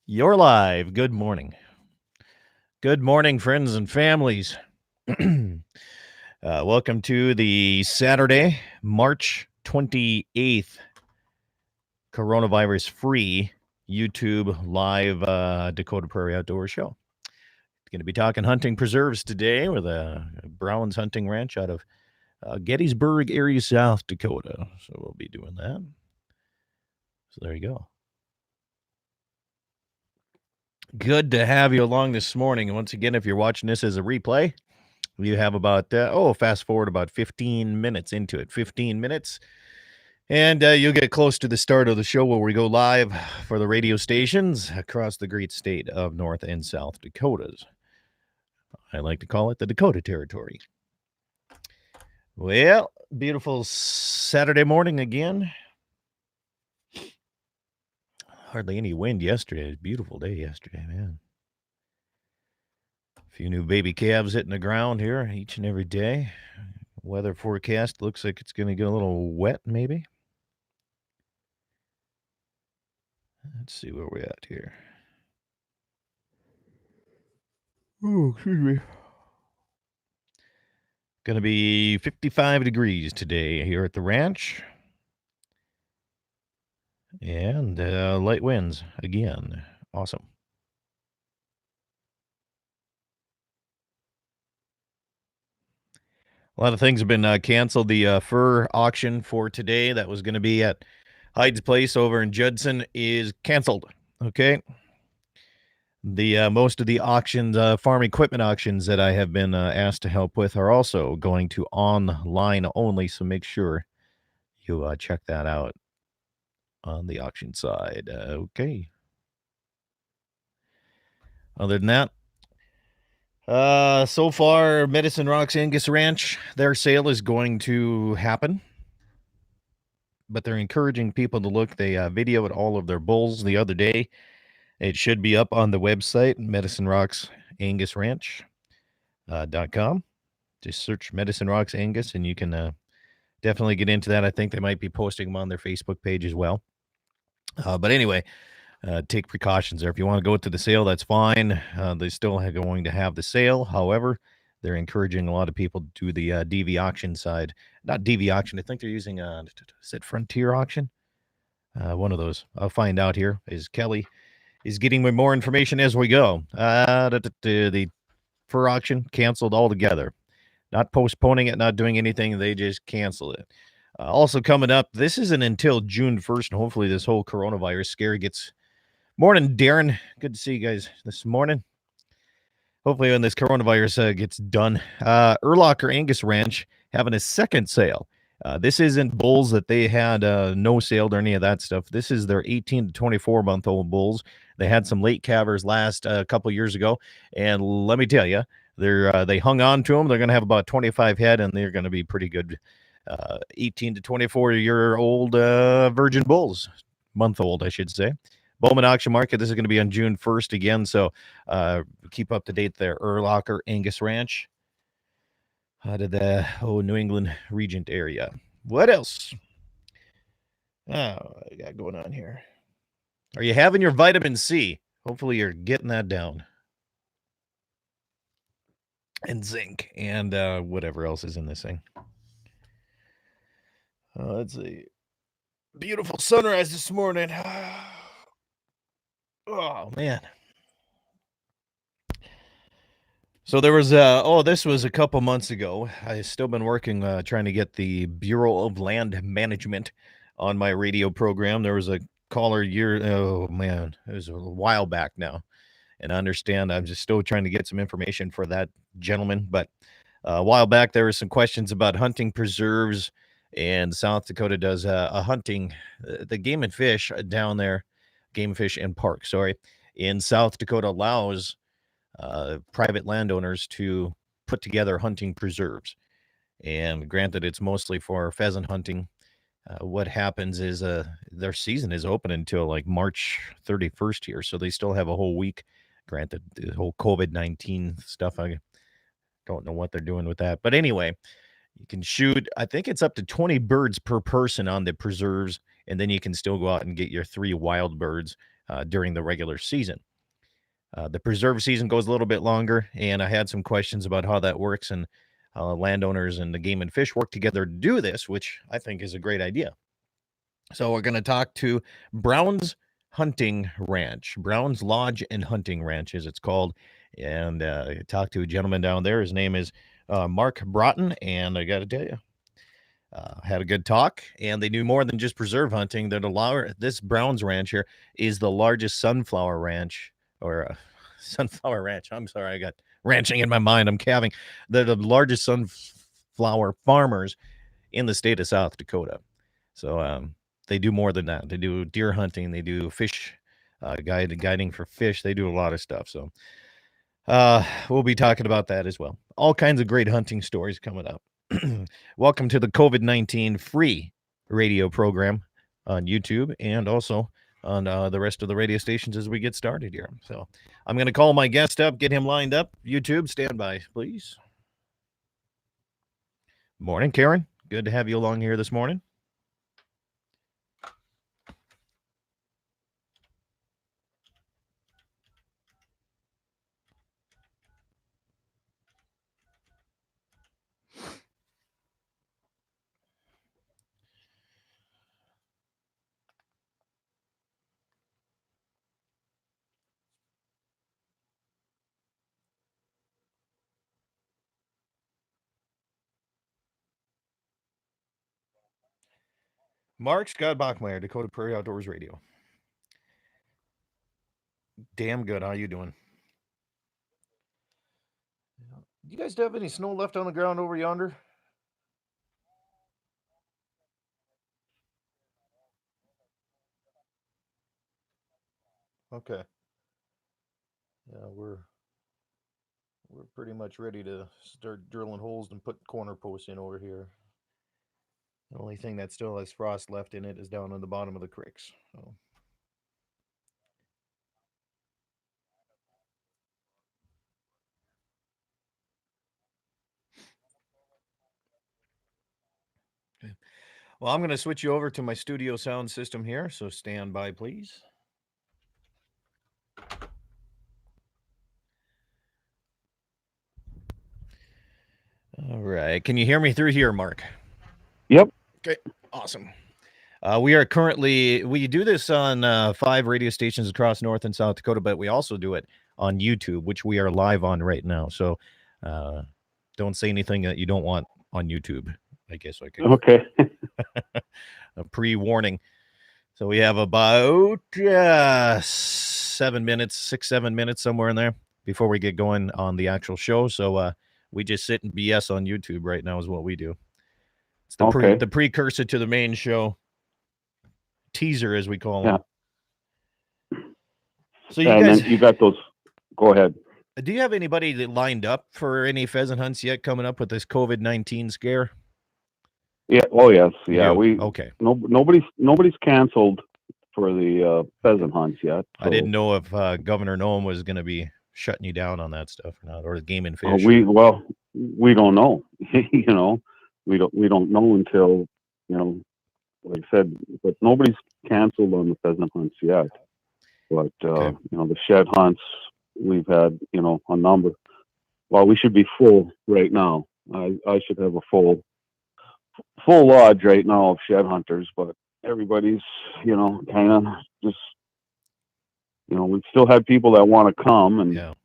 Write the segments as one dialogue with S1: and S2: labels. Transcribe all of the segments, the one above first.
S1: You're live. Good morning. Good morning, friends and families. Welcome to the Saturday, March 28th, coronavirus free YouTube live Dakota Prairie Outdoor Show. Going to be talking hunting preserves today with a Brown's Hunting Ranch out of Gettysburg area, South Dakota. So we'll be doing that. So there you go. Good to have you along this morning. Once again, if you're watching this as a replay, you have about, fast forward about 15 minutes into it. 15 minutes. And you'll get close to the start of the show where we go live for the radio stations across the great state of North and South Dakotas. I like to call it the Dakota Territory. Well, beautiful Saturday morning again. Hardly any wind yesterday. It was a beautiful day yesterday, man. A few new baby calves hitting the ground here each and every day. Weather forecast looks like it's going to get a little wet, maybe. Let's see where we're at here. Oh, excuse me. Going to be 55 degrees today here at the ranch. And light winds again. Awesome. A lot of things have been canceled. The fur auction for today that was going to be at Hyde's Place over in Judson is canceled. Okay. The most of the auctions, farm equipment auctions that I have been asked to help with are also going to online only. So make sure you check that out on the auction side. Okay. Other than that, so far, Medicine Rocks Angus Ranch, their sale is going to happen. But they're encouraging people to look. They videoed all of their bulls the other day. It should be up on the website, Medicine Rocks Angus Ranch.com. Just search Medicine Rocks Angus, and you can definitely get into that. I think they might be posting them on their Facebook page as well. But anyway, take precautions there. If you want to go to the sale, that's fine. They still are going to have the sale. However, they're encouraging a lot of people to do the DV auction side. Not DV auction. I think they're using, is it Frontier Auction? One of those. I'll find out here. Is Kelly is getting me more information as we go. The fur auction canceled altogether. Not postponing it, not doing anything. They just canceled it. Also coming up, this isn't until June 1st, and hopefully this whole coronavirus scare gets... Morning, Darren. Good to see you guys this morning. Hopefully when this coronavirus gets done. Urlacher Angus Ranch having a second sale. This isn't bulls that they had no sale or any of that stuff. This is their 18 to 24-month-old bulls. They had some late calvers last couple years ago, and let me tell you, they hung on to them. They're going to have about 25 head, and they're going to be pretty good 18 to 24-year-old virgin bulls. Month-old, I should say. Bowman Auction Market, this is going to be on June 1st again, so keep up to date there. Urlacher Angus Ranch out of the New England Regent area. What else? I got going on here. Are you having your vitamin C? Hopefully you're getting that down. And zinc and whatever else is in this thing. Let's see. Beautiful sunrise this morning. Oh, man. So there was, this was a couple months ago. I've still been working, trying to get the Bureau of Land Management on my radio program. There was a caller it was a while back now. And I understand I'm just still trying to get some information for that gentleman. But a while back, there were some questions about hunting preserves, and South Dakota does a hunting, the Game and Fish down there, Game Fish and Park, in South Dakota allows private landowners to put together hunting preserves. And granted, it's mostly for pheasant hunting. What happens is their season is open until like March 31st here. So they still have a whole week. Granted, the whole COVID-19 stuff, I don't know what they're doing with that. But anyway, you can shoot, I think it's up to 20 birds per person on the preserves. And then you can still go out and get your 3 wild birds. during the regular season. The preserve season goes a little bit longer, and I had some questions about how that works, and landowners and the Game and Fish work together to do this, which I think is a great idea. So we're going to talk to Brown's Hunting Ranch, Brown's Lodge and Hunting Ranch, as it's called, and talk to a gentleman down there. His name is Mark Broughton, and I got to tell you, had a good talk, and they do more than just preserve hunting. This Brown's Ranch here is the largest sunflower ranch, or sunflower ranch. I'm sorry, I got ranching in my mind. I'm calving. They're the largest sunflower farmers in the state of South Dakota. So they do more than that. They do deer hunting. They do fish guiding for fish. They do a lot of stuff. So we'll be talking about that as well. All kinds of great hunting stories coming up. Welcome to the COVID-19 free radio program on YouTube and also on the rest of the radio stations as we get started here. So I'm going to call my guest up, get him lined up. YouTube, stand by, please. Morning, Karen. Good to have you along here this morning. Mark Scott Bachmeyer, Dakota Prairie Outdoors Radio. Damn good. How you doing? Do you guys have any snow left on the ground over yonder? Okay. Yeah, we're pretty much ready to start drilling holes and put corner posts in over here. The only thing that still has frost left in it is down on the bottom of the creeks. So. Okay. Well, I'm going to switch you over to my studio sound system here, so stand by, please. All right. Can you hear me through here, Mark?
S2: Yep.
S1: Okay. Awesome. We do this on 5 radio stations across North and South Dakota, but we also do it on YouTube, which we are live on right now. So don't say anything that you don't want on YouTube, I guess.
S2: Okay.
S1: A pre-warning. So we have about 7 minutes, 7 minutes, somewhere in there before we get going on the actual show. So we just sit and BS on YouTube right now is what we do. It's the precursor to the main show. Teaser, as we call them. So you guys,
S2: you got those. Go ahead.
S1: Do you have anybody that lined up for any pheasant hunts yet coming up with this COVID-19 scare?
S2: Yeah. Oh yes. Yeah.
S1: Okay.
S2: Nobody's canceled for the pheasant hunts yet. So.
S1: I didn't know if Governor Noem was going to be shutting you down on that stuff or not, or the Game and Fish.
S2: We don't know. We don't know until like I said, but nobody's canceled on the pheasant hunts yet. But the shed hunts, we've had a number. Well, we should be full right now. I should have a full lodge right now of shed hunters, but everybody's kind of just we've still had people that want to come, and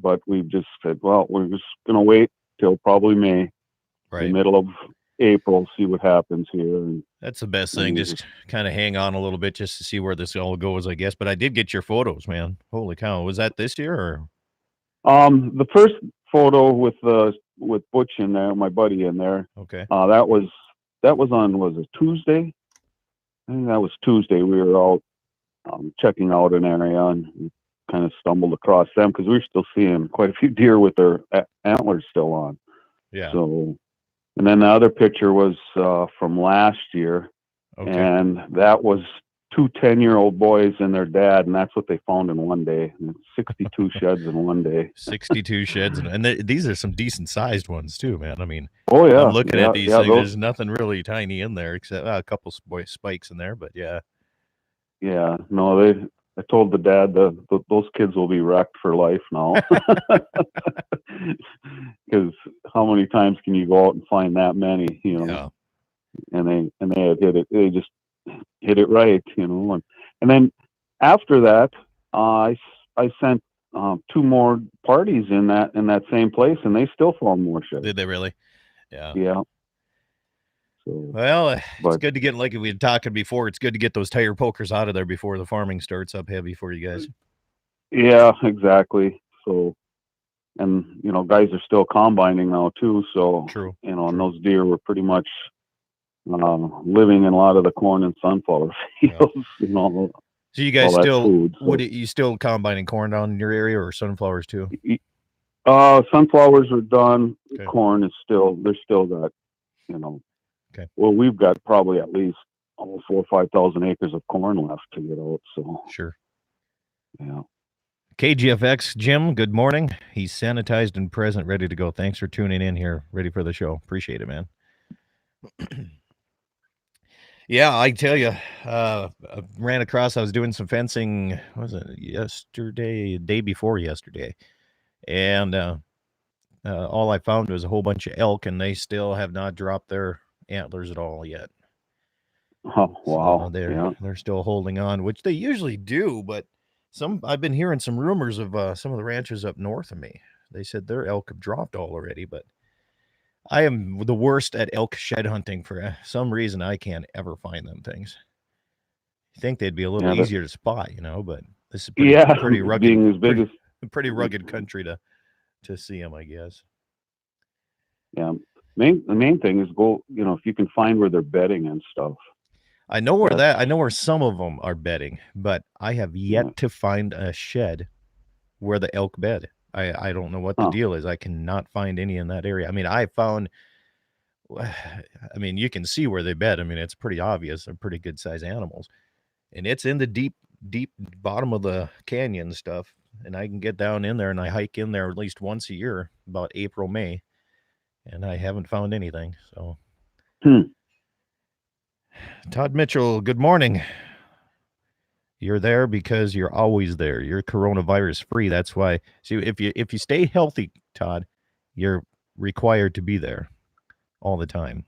S2: but we've just said, well, we're just gonna wait till probably May, the middle of April, see what happens here. And
S1: that's the best thing. Just kind of hang on a little bit just to see where this all goes, I guess. But I did get your photos, man. Holy cow. Was that this year or?
S2: The first photo with Butch in there, my buddy in there.
S1: Okay.
S2: That was on Tuesday? I think that was Tuesday. We were out checking out an area and kind of stumbled across them because we were still seeing quite a few deer with their antlers still on.
S1: Yeah.
S2: So. And then the other picture was from last year, and that was 2 10-year-old boys and their dad, and that's what they found in one day. 62 sheds in one day.
S1: 62 sheds, and these are some decent sized ones too, man. I mean,
S2: oh yeah,
S1: I'm looking at these things. There's nothing really tiny in there except a couple spikes in there, but yeah.
S2: Yeah, no, I told the dad those kids will be wrecked for life now. Because how many times can you go out and find that many,
S1: Yeah.
S2: and they have hit it. They just hit it right, and then after that, I sent two more parties in that same place, and they still found more shit.
S1: Did they really? Yeah.
S2: Yeah. So,
S1: Well, it's
S2: but
S1: good to get, like we were talking before, it's good to get those tire pokers out of there before the farming starts up heavy for you guys.
S2: yeah, exactly. So, and guys are still combining now too. So,
S1: True.
S2: and
S1: True.
S2: those deer were pretty much living in a lot of the corn and sunflower fields.
S1: So you guys
S2: all that
S1: still,
S2: food.
S1: what
S2: So,
S1: you still combining corn down in your area or sunflowers too?
S2: sunflowers are done.
S1: Okay.
S2: Corn is they're still got,
S1: Okay.
S2: well, we've got probably at least almost 4,000 or 5,000 acres of corn left to get out. So,
S1: Sure.
S2: yeah.
S1: KGFX Jim, good morning. He's sanitized and present, ready to go. Thanks for tuning in here, ready for the show. Appreciate it, man. Yeah, I tell you, I ran across, I was doing some fencing, what was it, yesterday, day before yesterday, and all I found was a whole bunch of elk, and they still have not dropped their antlers at all yet.
S2: Oh, wow.
S1: So
S2: Yeah.
S1: they're still holding on, which they usually do, but I've been hearing some rumors of some of the ranches up north of me. They said their elk have dropped all already, but I am the worst at elk shed hunting for some reason. I can't ever find them things. You think they'd be a little
S2: Yeah.
S1: easier to spot, but this is
S2: Yeah.
S1: pretty rugged,
S2: Being as big as,
S1: pretty rugged country to see them, I guess.
S2: yeah. The main thing is go, if you can find where they're bedding and stuff.
S1: I know where some of them are bedding, but I have yet to find a shed where the elk bed. I don't know what the deal is. I cannot find any in that area. I mean, you can see where they bed. I mean, it's pretty obvious. They're pretty good size animals. And it's in the deep bottom of the canyon stuff. And I can get down in there, and I hike in there at least once a year, about April, May. And I haven't found anything. So Todd Mitchell, good morning. You're there because you're always there. You're coronavirus free. That's why. See, if you stay healthy, Todd, you're required to be there all the time.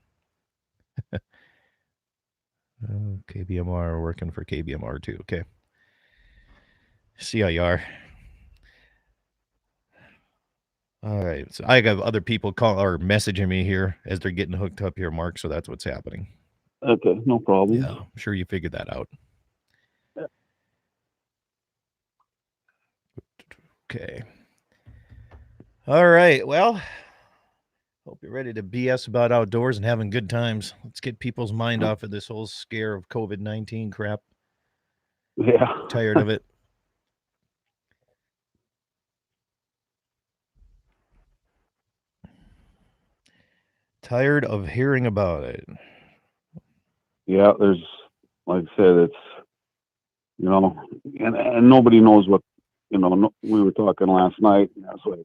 S1: KBMR, working for KBMR too. Okay. CIR. All right. So I have other people call or messaging me here as they're getting hooked up here, Mark. So that's what's happening.
S2: Okay, no problem.
S1: Yeah, I'm sure you figured that out.
S2: Yeah.
S1: Okay. All right. Well, hope you're ready to BS about outdoors and having good times. Let's get people's mind off of this whole scare of COVID-19 crap.
S2: Yeah.
S1: Tired of it. Tired of hearing about it.
S2: Yeah, there's, like I said, it's, and nobody knows what, we were talking last night. And that's like,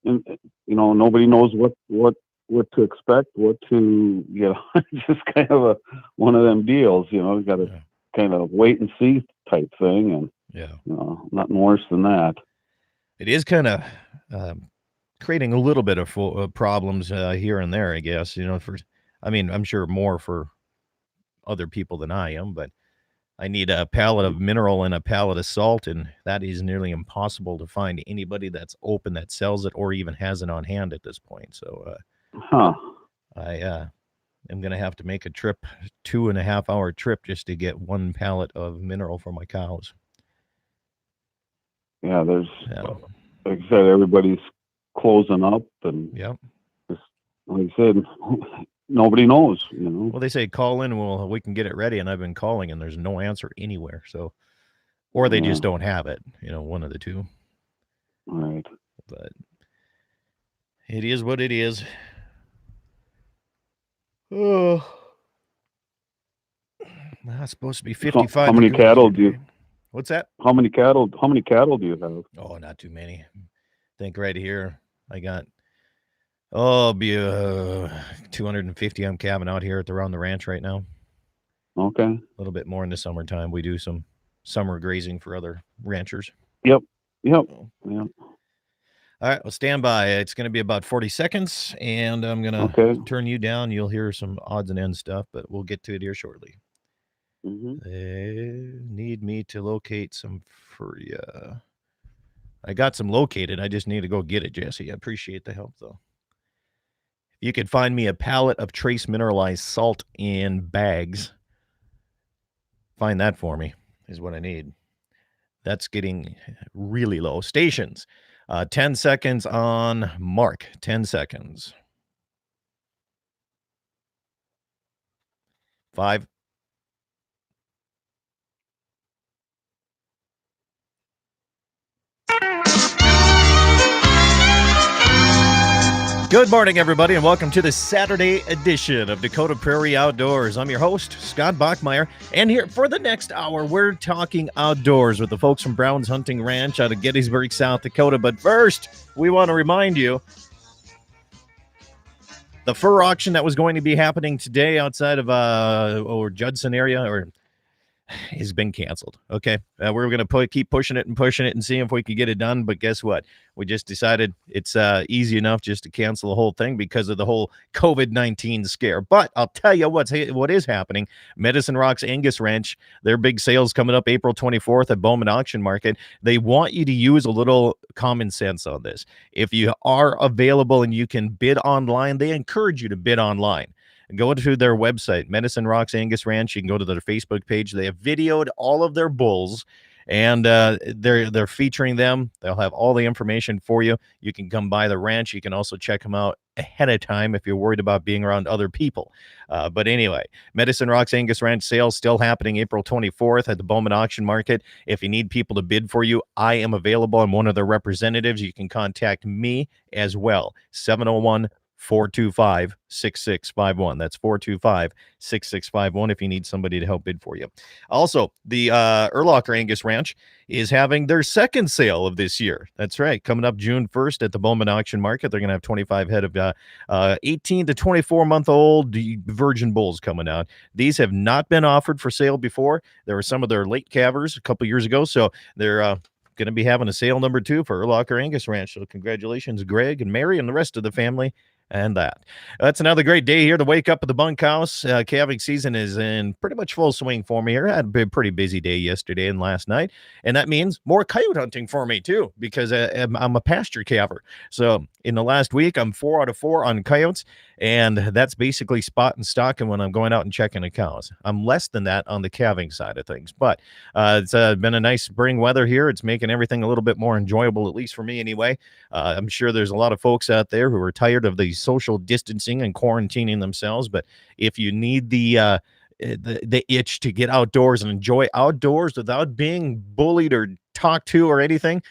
S2: and nobody knows what to expect, what to, it's just kind of one of them deals. You got to kind of wait and see type thing, and nothing worse than that.
S1: It is kind of creating a little bit of problems here and there, I guess. I'm sure more for other people than I am, but I need a pallet of mineral and a pallet of salt, and that is nearly impossible to find anybody that's open that sells it or even has it on hand at this point. So I am going to have to make a trip, 2.5-hour trip, just to get one pallet of mineral for my cows.
S2: Yeah, there's, like I said, everybody's closing up, and just, like I said, nobody knows,
S1: Well, they say call in, we can get it ready, and I've been calling, and there's no answer anywhere. So, or they just don't have it. One of the two.
S2: Right.
S1: But it is what it is. Oh, that's supposed to be 55.
S2: How many cattle do you?
S1: What's that?
S2: How many cattle do you have?
S1: Oh, not too many. I think right here I got. Oh, be 250. I'm calving out here around the ranch right now.
S2: Okay.
S1: A little bit more in the summertime. We do some summer grazing for other ranchers.
S2: Yep.
S1: So,
S2: Yep.
S1: all right, well, stand by. It's going to be about 40 seconds, and I'm going to
S2: Okay.
S1: turn you down. You'll hear some odds and ends stuff, but we'll get to it here shortly.
S2: Hmm.
S1: They need me to locate some for you. I got some located. I just need to go get it, Jesse. I appreciate the help, though. If you could find me a pallet of trace mineralized salt in bags, find that for me, is what I need. That's getting really low. Stations, 10 seconds on Mark. 10 seconds. 5. Good morning, everybody, and welcome to the Saturday edition of Dakota Prairie Outdoors. I'm your host, Scott Bachmeyer, and here for the next hour, we're talking outdoors with the folks from Brown's Hunting Ranch out of Gettysburg, South Dakota. But first, we want to remind you the fur auction that was going to be happening today outside of Judson area has been canceled. Okay. We're going to keep pushing it and see if we can get it done. But guess what? We just decided it's easy enough just to cancel the whole thing because of the whole COVID-19 scare. But I'll tell you what is happening. Medicine Rocks Angus Ranch, their big sales coming up April 24th at Bowman Auction Market. They want you to use a little common sense on this. If you are available and you can bid online, they encourage you to bid online. Go to their website, Medicine Rocks Angus Ranch. You can go to their Facebook page. They have videoed all of their bulls, and they're featuring them. They'll have all the information for you. You can come by the ranch. You can also check them out ahead of time if you're worried about being around other people. But anyway, Medicine Rocks Angus Ranch sales still happening April 24th at the Bowman Auction Market. If you need people to bid for you, I am available. I'm one of their representatives. You can contact me as well. 701-425-6651. That's 425-6651 if you need somebody to help bid for you. Also, the Erlocker Angus Ranch is having their second sale of this year. That's right. Coming up June 1st at the Bowman Auction Market. They're going to have 25 head of 18 to 24-month-old virgin bulls coming out. These have not been offered for sale before. There were some of their late calvers a couple years ago, so they're going to be having a sale number 2 for Erlocker Angus Ranch. So congratulations, Greg and Mary and the rest of the family. And that's another great day here to wake up at the bunkhouse. Calving season is in pretty much full swing for me here. I had a pretty busy day yesterday and last night, and that means more coyote hunting for me too, because I'm a pasture calver. So in the last week, I'm 4 out of 4 on coyotes, and that's basically spot and stalking when I'm going out and checking the cows. I'm less than that on the calving side of things, but it's been a nice spring weather here. It's making everything a little bit more enjoyable, at least for me anyway. I'm sure there's a lot of folks out there who are tired of the social distancing and quarantining themselves, but if you need the itch to get outdoors and enjoy outdoors without being bullied or talked to or anything,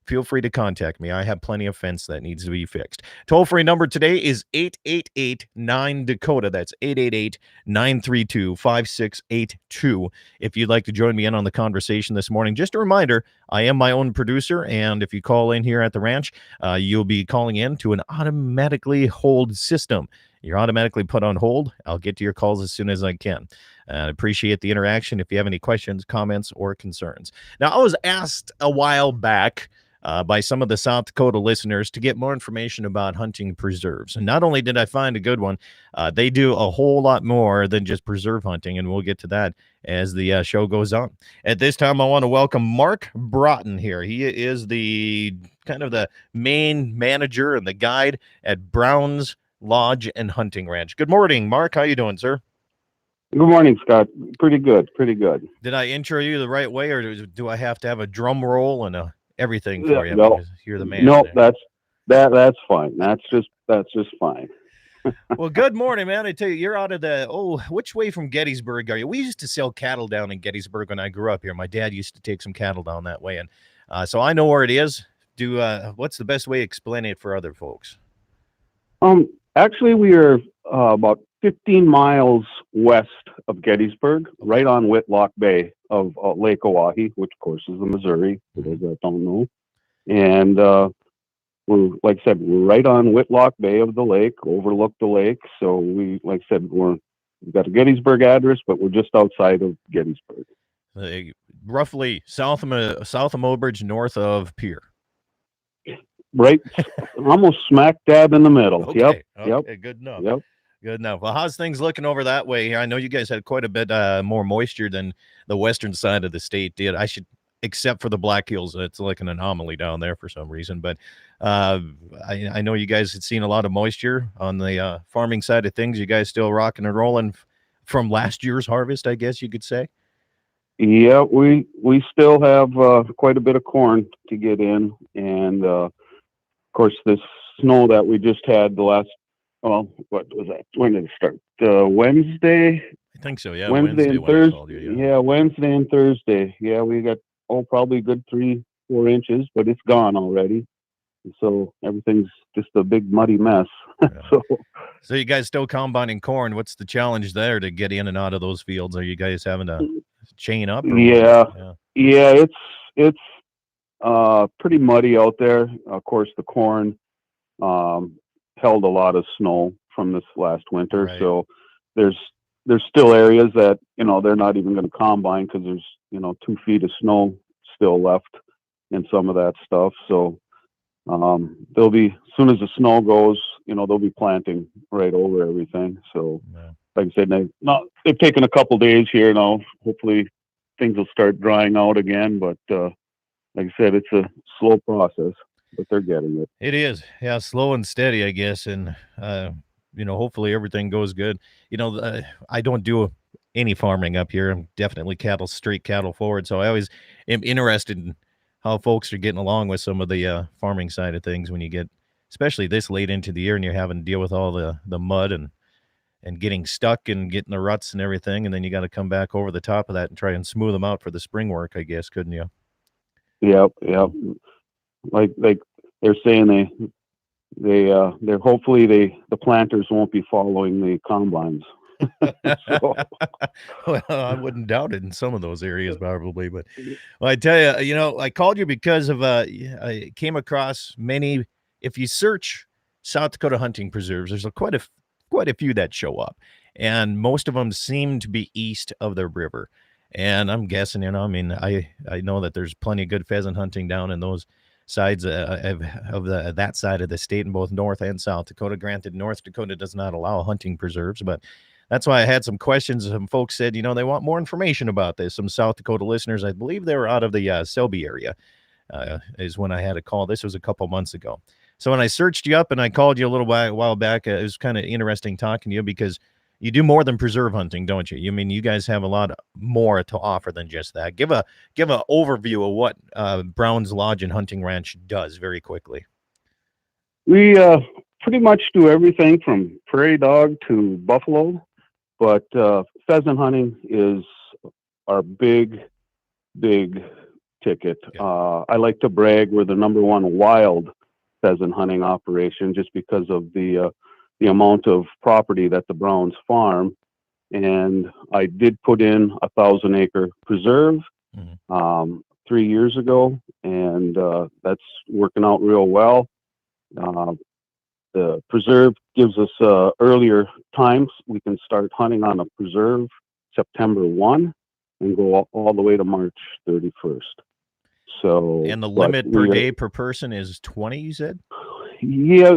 S1: feel free to contact me. I have plenty of fence that needs to be fixed. Toll-free number today is 888-9-DAKOTA. That's 888-932-5682. If you'd like to join me in on the conversation this morning, just a reminder, I am my own producer, and if you call in here at the ranch, you'll be calling in to an automatically hold system. You're automatically put on hold. I'll get to your calls as soon as I can. I appreciate the interaction if you have any questions, comments, or concerns. Now, I was asked a while back by some of the South Dakota listeners to get more information about hunting preserves. And not only did I find a good one, they do a whole lot more than just preserve hunting, and we'll get to that as the show goes on. At this time, I want to welcome Mark Broughton here. He is the kind of the main manager and the guide at Brown's Lodge and Hunting Ranch. Good morning, Mark. How you doing, sir?
S2: Good morning, Scott. Pretty good.
S1: Did I intro you the right way, or do I have to have a drum roll and everything for you?
S2: No,
S1: because you're the man.
S2: No, that's fine. That's just fine.
S1: Well, good morning, man. I tell you, you're out of which way from Gettysburg are you? We used to sell cattle down in Gettysburg when I grew up here. My dad used to take some cattle down that way, and so I know where it is. What's the best way to explain it for other folks?
S2: Actually, we are about 15 miles west of Gettysburg, right on Whitlock Bay of Lake Oahe, which of course is the Missouri, for those that don't know. And we're, like I said, we're right on Whitlock Bay of the lake, overlook the lake. So we, like I said, we're we've got a Gettysburg address, but we're just outside of Gettysburg.
S1: Roughly south of Mobridge, north of Pier.
S2: Right, almost smack dab in the middle.
S1: Okay.
S2: Yep.
S1: Okay. Good enough.
S2: Yep.
S1: Good enough. Well, how's things looking over that way here? I know you guys had quite a bit more moisture than the western side of the state did. Except for the Black Hills, it's like an anomaly down there for some reason. But I know you guys had seen a lot of moisture on the farming side of things. You guys still rocking and rolling from last year's harvest, I guess you could say.
S2: Yeah, we still have quite a bit of corn to get in, and of course this snow that we just had the last. Well, what was that? When did it start? Wednesday.
S1: I think so. Yeah,
S2: Wednesday and Thursday. Yeah, Wednesday and Thursday. Yeah, we got probably a good 3-4 inches, but it's gone already. So everything's just a big muddy mess.
S1: Yeah. So you guys still combining corn? What's the challenge there to get in and out of those fields? Are you guys having to chain up?
S2: Yeah, it's pretty muddy out there. Of course, the corn held a lot of snow from this last winter,
S1: right.
S2: So there's still areas that they're not even going to combine because there's 2 feet of snow still left in some of that stuff. So they'll be, as soon as the snow goes, they'll be planting right over everything. So
S1: yeah.
S2: Like I said, they've taken a couple days here now. Hopefully things will start drying out again, but like I said, it's a slow process, but they're getting it.
S1: It is. Yeah, slow and steady, I guess. And, hopefully everything goes good. I don't do any farming up here. I'm definitely straight cattle forward. So I always am interested in how folks are getting along with some of the farming side of things when you get, especially this late into the year and you're having to deal with all the mud and getting stuck and getting the ruts and everything. And then you got to come back over the top of that and try and smooth them out for the spring work, I guess, couldn't you?
S2: Yep. Like they're saying they're hopefully the planters won't be following the combines.
S1: Well, I wouldn't doubt it in some of those areas probably, but well, I tell you, I called you because of I came across many. If you search South Dakota hunting preserves, there's quite a few that show up, and most of them seem to be east of the river. And I'm guessing, I know that there's plenty of good pheasant hunting down in those sides of that side of the state in both North and South Dakota. Granted, North Dakota does not allow hunting preserves, but that's why I had some questions. Some folks said, they want more information about this. Some South Dakota listeners, I believe they were out of the Selby area, is when I had a call. This was a couple months ago. So when I searched you up and I called you a little while back, it was kind of interesting talking to you because you do more than preserve hunting, don't you? You guys have a lot more to offer than just that. Give a overview of what Brown's Lodge and Hunting Ranch does very quickly.
S2: We pretty much do everything from prairie dog to buffalo, but pheasant hunting is our big ticket.
S1: Okay.
S2: I like to brag we're the #1 wild pheasant hunting operation just because of the amount of property that the Browns farm. And I did put in a 1,000-acre preserve 3 years ago, and that's working out real well. The preserve gives us earlier times. We can start hunting on a preserve September 1 and go all the way to March 31st. So,
S1: and the limit per day per person is 20, you said?
S2: Yeah,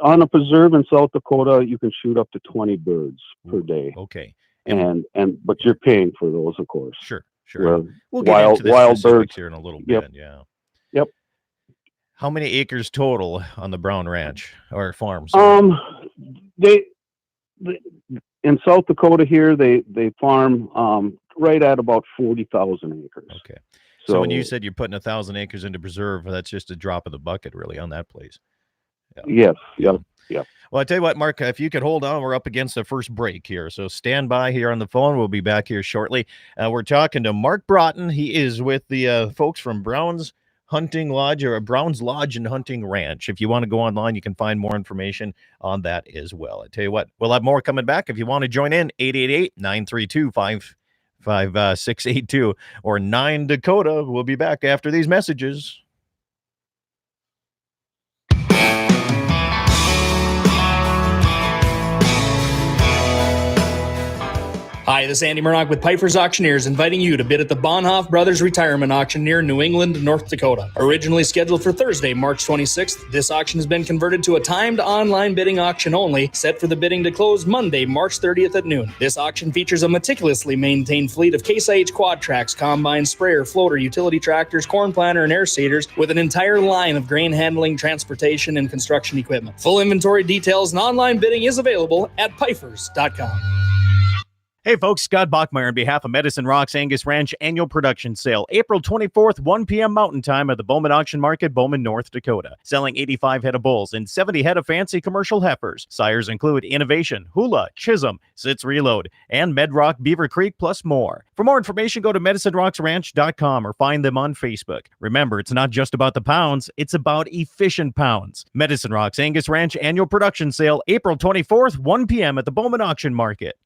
S2: on a preserve in South Dakota, you can shoot up to 20 birds per day.
S1: Okay.
S2: But you're paying for those, of course.
S1: Sure.
S2: We'll get into the wild birds
S1: here in a little bit.
S2: Yep.
S1: How many acres total on the Brown Ranch or farm?
S2: They in South Dakota here they farm right at about 40,000 acres.
S1: Okay. So when you said you're putting 1,000 acres into preserve, that's just a drop in the bucket, really, on that place.
S2: Yeah. Yes. Yep.
S1: Well, I tell you what, Mark, if you could hold on, we're up against the first break here. So stand by here on the phone. We'll be back here shortly. We're talking to Mark Broughton. He is with the folks from Brown's Hunting Lodge or Brown's Lodge and Hunting Ranch. If you want to go online, you can find more information on that as well. I tell you what, we'll have more coming back. If you want to join in, 888-932-5682 or 9 Dakota. We'll be back after these messages.
S3: Hi, this is Andy Murdoch with Piper's Auctioneers, inviting you to bid at the Bonhoff Brothers Retirement Auction near New England, North Dakota. Originally scheduled for Thursday, March 26th, this auction has been converted to a timed online bidding auction only, set for the bidding to close Monday, March 30th at noon. This auction features a meticulously maintained fleet of Case IH quad tracks, combine, sprayer, floater, utility tractors, corn planter, and air seeders, with an entire line of grain handling, transportation, and construction equipment. Full inventory details and online bidding is available at pifers.com.
S4: Hey folks, Scott Bachmeyer on behalf of Medicine Rocks Angus Ranch annual production sale, April 24th, 1 p.m. Mountain Time at the Bowman Auction Market, Bowman, North Dakota. Selling 85 head of bulls and 70 head of fancy commercial heifers. Sires include Innovation, Hula, Chisholm, Sitz Reload, and Medrock, Beaver Creek, plus more. For more information, go to medicinerocksranch.com or find them on Facebook. Remember, it's not just about the pounds, it's about efficient pounds. Medicine Rocks Angus Ranch annual production sale, April 24th, 1 p.m. at the Bowman Auction Market.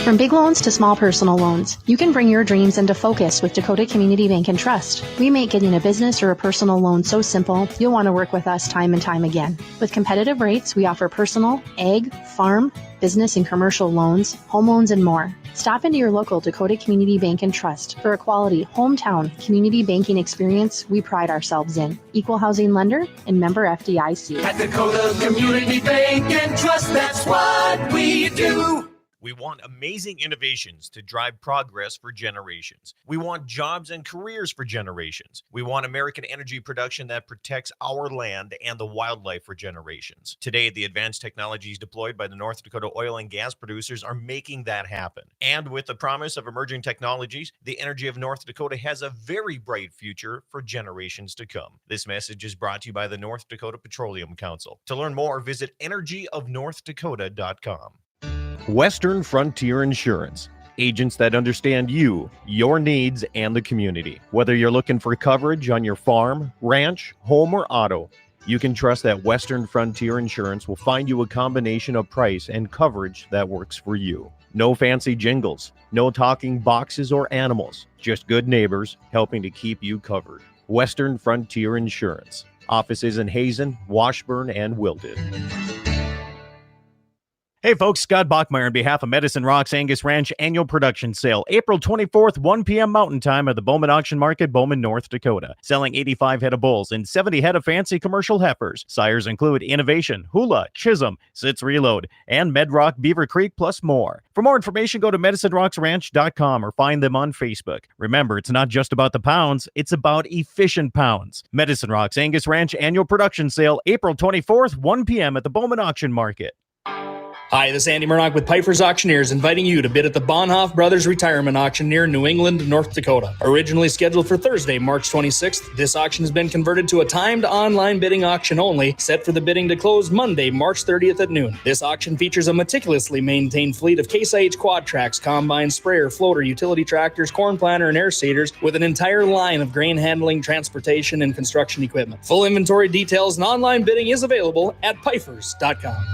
S5: From big loans to small personal loans, you can bring your dreams into focus with Dakota Community Bank and Trust. We make getting a business or a personal loan so simple, you'll want to work with us time and time again. With competitive rates, we offer personal, ag, farm, business and commercial loans, home loans, and more. Stop into your local Dakota Community Bank and Trust for a quality, hometown community banking experience we pride ourselves in. Equal housing lender and member FDIC.
S6: At Dakota Community Bank and Trust, that's what we do.
S4: We want amazing innovations to drive progress for generations. We want jobs and careers for generations. We want American energy production that protects our land and the wildlife for generations. Today, the advanced technologies deployed by the North Dakota oil and gas producers are making that happen. And with the promise of emerging technologies, the energy of North Dakota has a very bright future for generations to come. This message is brought to you by the North Dakota Petroleum Council. To learn more, visit energyofnorthdakota.com.
S1: Western Frontier Insurance. Agents that understand you, your needs, and the community. Whether you're looking for coverage on your farm, ranch, home, or auto, you can trust that Western Frontier Insurance will find you a combination of price and coverage that works for you. No fancy jingles, no talking boxes or animals, just good neighbors helping to keep you covered. Western Frontier Insurance. Offices in Hazen, Washburn, and Wilton.
S4: Hey folks, Scott Bachmeyer on behalf of Medicine Rocks Angus Ranch annual production sale, April 24th, 1 p.m. Mountain Time at the Bowman Auction Market, Bowman, North Dakota. Selling 85 head of bulls and 70 head of fancy commercial heifers. Sires include Innovation, Hula, Chisholm, Sitz Reload, and Medrock, Beaver Creek, plus more. For more information, go to medicinerocksranch.com or find them on Facebook. Remember, it's not just about the pounds, it's about efficient pounds. Medicine Rocks Angus Ranch annual production sale, April 24th, 1 p.m. at the Bowman Auction Market.
S3: Hi, this is Andy Murdoch with Piper's Auctioneers, inviting you to bid at the Bonhoff Brothers Retirement Auction near New England, North Dakota. Originally scheduled for Thursday, March 26th, this auction has been converted to a timed online bidding auction only, set for the bidding to close Monday, March 30th at noon. This auction features a meticulously maintained fleet of Case IH quad tracks, combine, sprayer, floater, utility tractors, corn planter, and air seeders, with an entire line of grain handling, transportation, and construction equipment. Full inventory details and online bidding is available at pifers.com.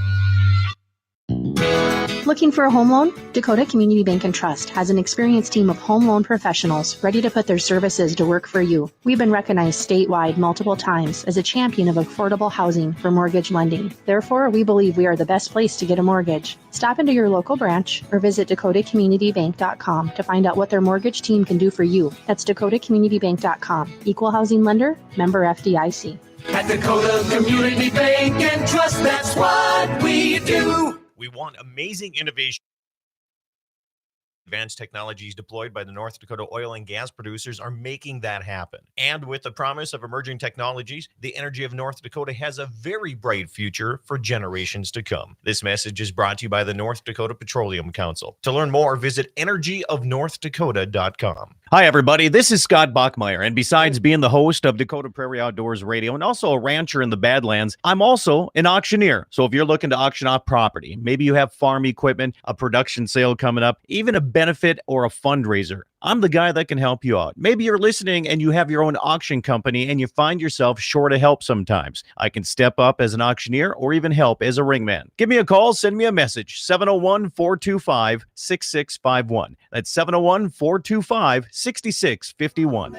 S5: Looking for a home loan? Dakota Community Bank and Trust has an experienced team of home loan professionals ready to put their services to work for you. We've been recognized statewide multiple times as a champion of affordable housing for mortgage lending. Therefore, we believe we are the best place to get a mortgage. Stop into your local branch or visit dakotacommunitybank.com to find out what their mortgage team can do for you. That's dakotacommunitybank.com. Equal housing lender, member FDIC.
S6: At Dakota Community Bank and Trust, that's what we do.
S4: We want amazing innovation. Advanced technologies deployed by the North Dakota oil and gas producers are making that happen. And with the promise of emerging technologies, the energy of North Dakota has a very bright future for generations to come. This message is brought to you by the North Dakota Petroleum Council. To learn more, visit energyofnorthdakota.com.
S1: Hi, everybody. This is Scott Bachmeyer, and besides being the host of Dakota Prairie Outdoors Radio and also a rancher in the Badlands, I'm also an auctioneer. So if you're looking to auction off property, maybe you have farm equipment, a production sale coming up, even a benefit or a fundraiser, I'm the guy that can help you out. Maybe you're listening and you have your own auction company and you find yourself short of help sometimes. I can step up as an auctioneer or even help as a ringman. Give me a call, send me a message, 701-425-6651. That's 701-425-6651.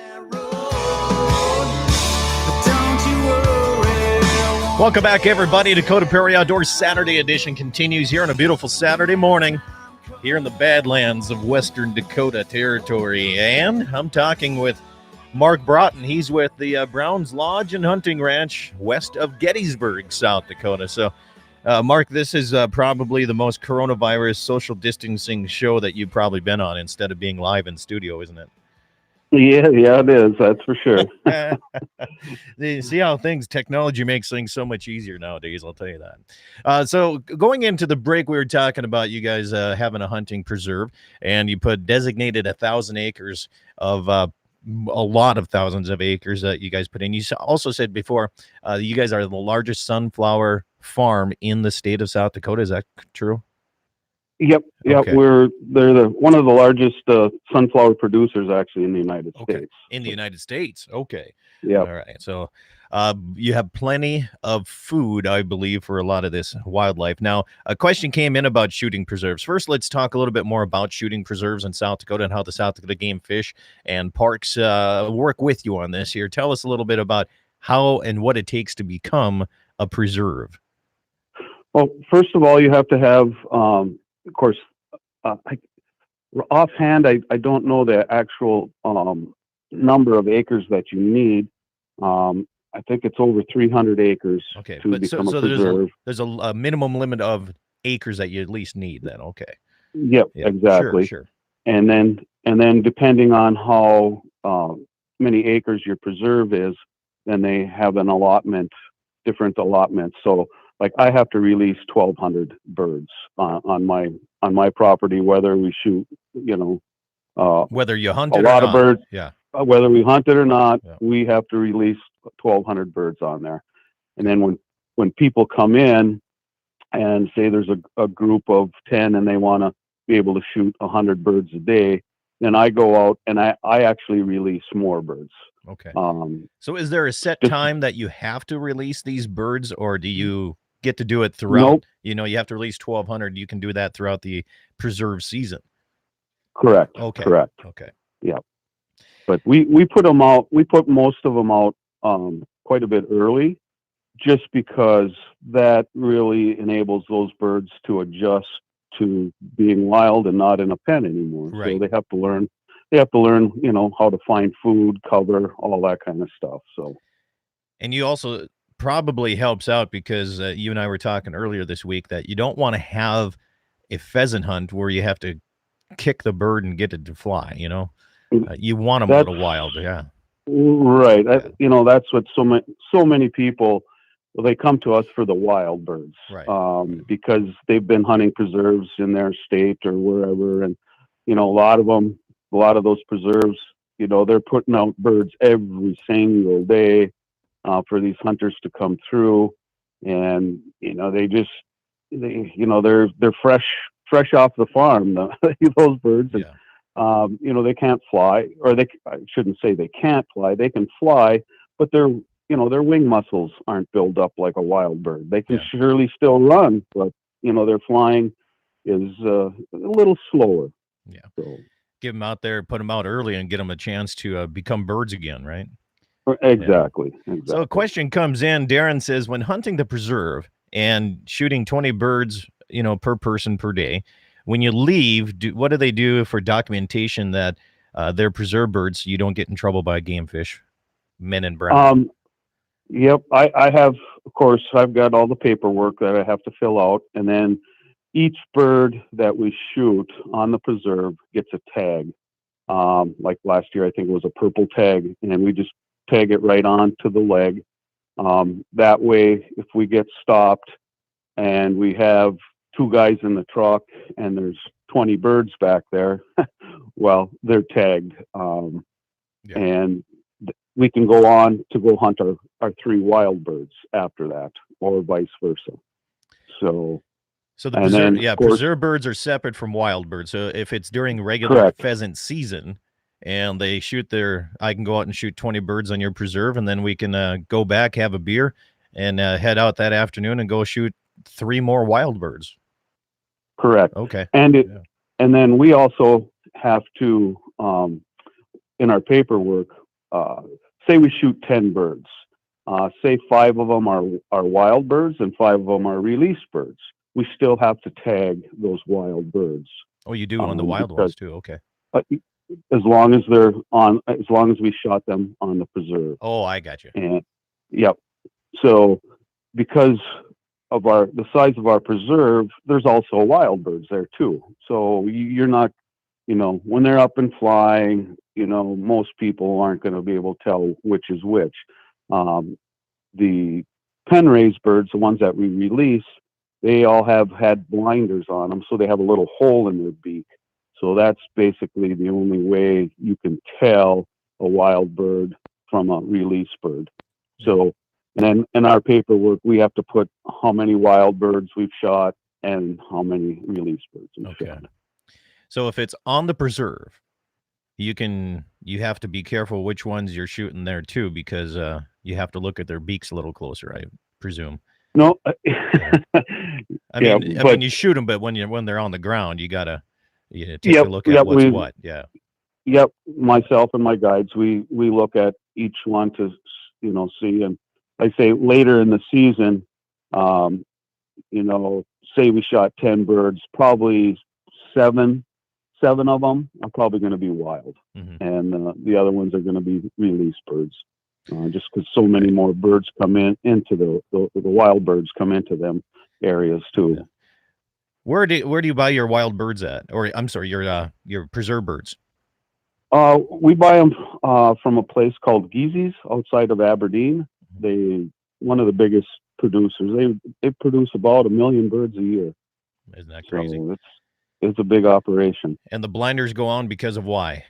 S1: Welcome back, everybody. Dakota Prairie Outdoors Saturday edition continues here on a beautiful Saturday morning. here in the Badlands of Western Dakota Territory. And I'm talking with Mark Broughton. He's with the Browns Lodge and Hunting Ranch west of Gettysburg, South Dakota. So, Mark, this is probably the most coronavirus social distancing show that you've probably been on instead of being live in studio, isn't it?
S2: Yeah, it is. That's for sure.
S1: See how technology makes things so much easier nowadays, I'll tell you that. So going into the break, we were talking about you guys having a hunting preserve, and you put designated 1,000 acres of a lot of thousands of acres that you guys put in. You also said before you guys are the largest sunflower farm in the state of South Dakota. Is that true?
S2: Yep.
S1: Okay.
S2: They're one of the largest sunflower producers actually in the United States.
S1: In the United States. Okay.
S2: Yeah.
S1: All right. So you have plenty of food, I believe, for a lot of this wildlife. Now, a question came in about shooting preserves. First, let's talk a little bit more about shooting preserves in South Dakota and how the South Dakota Game Fish and Parks work with you on this here. Tell us a little bit about how and what it takes to become a preserve.
S2: Well, first of all, you have to have, of course, offhand, I don't know the actual number of acres that you need. I think it's over 300 acres to become a preserve.
S1: There's a minimum limit of acres that you at least need then. Okay.
S2: Yep, exactly.
S1: Sure.
S2: And then depending on how many acres your preserve is, then they have an allotment, different allotments. So like I have to release 1,200 birds on my property, whether we shoot,
S1: whether you hunt
S2: a
S1: it
S2: lot
S1: or
S2: of
S1: not.
S2: birds,
S1: Yeah.
S2: Whether we hunt it or not,
S1: Yeah.
S2: we have to release 1,200 birds on there. And then when people come in and say there's a group of 10 and they want to be able to shoot 100 birds a day, then I go out and I actually release more birds.
S1: Okay. So is there a set time that you have to release these birds, or do you get to do it throughout?
S2: Nope.
S1: You have to release 1,200. You can do that throughout the preserve season.
S2: Correct.
S1: Okay.
S2: Correct.
S1: Okay.
S2: Yeah. But we put them out. We put most of them out quite a bit early, just because that really enables those birds to adjust to being wild and not in a pen anymore.
S1: Right.
S2: So they have to learn. How to find food, cover, all that kind of stuff. So.
S1: And you also probably helps out because you and I were talking earlier this week that you don't want to have a pheasant hunt where you have to kick the bird and get it to fly. You want them out of wild. Yeah.
S2: Right. That's what so many people, they come to us for the wild birds,
S1: right.
S2: Because they've been hunting preserves in their state or wherever. And, a lot of those preserves, they're putting out birds every single day for these hunters to come through. And, they're fresh off the farm, those birds. And,
S1: yeah.
S2: They can't fly, or I shouldn't say they can't fly. They can fly, but their wing muscles aren't built up like a wild bird. They can surely still run, but, their flying is a little slower.
S1: Yeah.
S2: So.
S1: Get them out there, put them out early and get them a chance to become birds again, right?
S2: Exactly.
S1: So a question comes in. Darren says, when hunting the preserve and shooting 20 birds, per person per day, when you leave, what do they do for documentation that they're preserve birds so you don't get in trouble by game fish, men and brown?
S2: Yep. I have, of course, I've got all the paperwork that I have to fill out, and then each bird that we shoot on the preserve gets a tag. Like last year, I think it was a purple tag, and we just tag it right on to the leg. That way, if we get stopped and we have two guys in the truck and there's 20 birds back there, well, they're tagged. And we can go on to go hunt our 3 wild birds after that, or vice versa.
S1: So the preserve birds are separate from wild birds. So if it's during regular pheasant season and they I can go out and shoot 20 birds on your preserve, and then we can go back, have a beer, and head out that afternoon and go shoot 3 more wild birds.
S2: Correct.
S1: Okay.
S2: And then we also have to, in our paperwork, say we shoot 10 birds. Say 5 of them are wild birds and 5 of them are released birds. We still have to tag those wild birds.
S1: Oh, you do on the wild ones too. Okay.
S2: As long as we shot them on the preserve.
S1: Oh, I got you.
S2: And yep. So because of the size of our preserve, there's also wild birds there too. So you're not, when they're up and flying, most people aren't going to be able to tell which is which. The pen raised birds, the ones that we release, they all have had blinders on them, so they have a little hole in their beak. So that's basically the only way you can tell a wild bird from a release bird. So, and then in our paperwork, we have to put how many wild birds we've shot and how many release birds we've shot.
S1: So if it's on the preserve, you have to be careful which ones you're shooting there too, because you have to look at their beaks a little closer, I presume.
S2: No,
S1: I mean, you shoot them, but when they're on the ground, you gotta take a look at what's what. Yeah.
S2: Yep. Myself and my guides, we look at each one to see, and I say later in the season, say we shot 10 birds, probably seven of them are probably going to be wild, and the other ones are going to be release birds, just because so many more birds come into the wild birds come into them areas too.
S1: Yeah. Where do you buy your wild birds at? Or I'm sorry, your preserve birds?
S2: We buy them from a place called Geezy's outside of Aberdeen. One of the biggest producers. They produce about 1 million birds a year.
S1: Isn't that crazy?
S2: So it's a big operation.
S1: And the blinders go on because of why?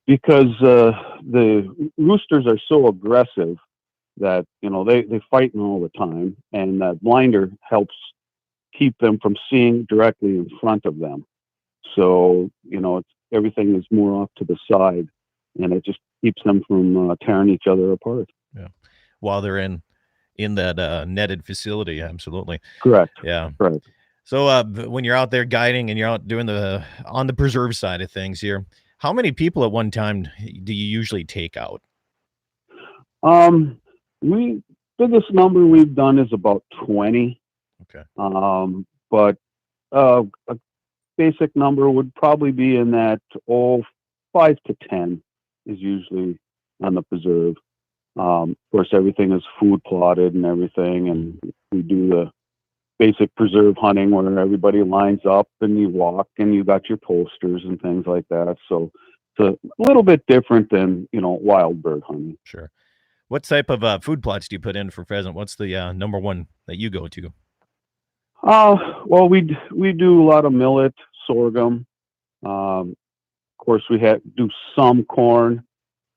S2: Because the roosters are so aggressive that they fighting all the time, and that blinder helps keep them from seeing directly in front of them. So everything is more off to the side, and it just keeps them from tearing each other apart.
S1: Yeah, while they're in that netted facility. Absolutely
S2: correct.
S1: Yeah,
S2: correct.
S1: So when you're out there guiding and you're out doing on the preserve side of things here, how many people at one time do you usually take out?
S2: Biggest number we've done is about 20.
S1: Okay.
S2: But a basic number would probably be in that 5 to 10 is usually on the preserve. Of course, everything is food plotted and everything, and we do the basic preserve hunting where everybody lines up and you walk and you got your posters and things like that. So it's a little bit different than wild bird hunting.
S1: Sure. What type of food plots do you put in for pheasant? What's the number one that you go to?
S2: Well, we do a lot of millet, sorghum. Of course, we do some corn,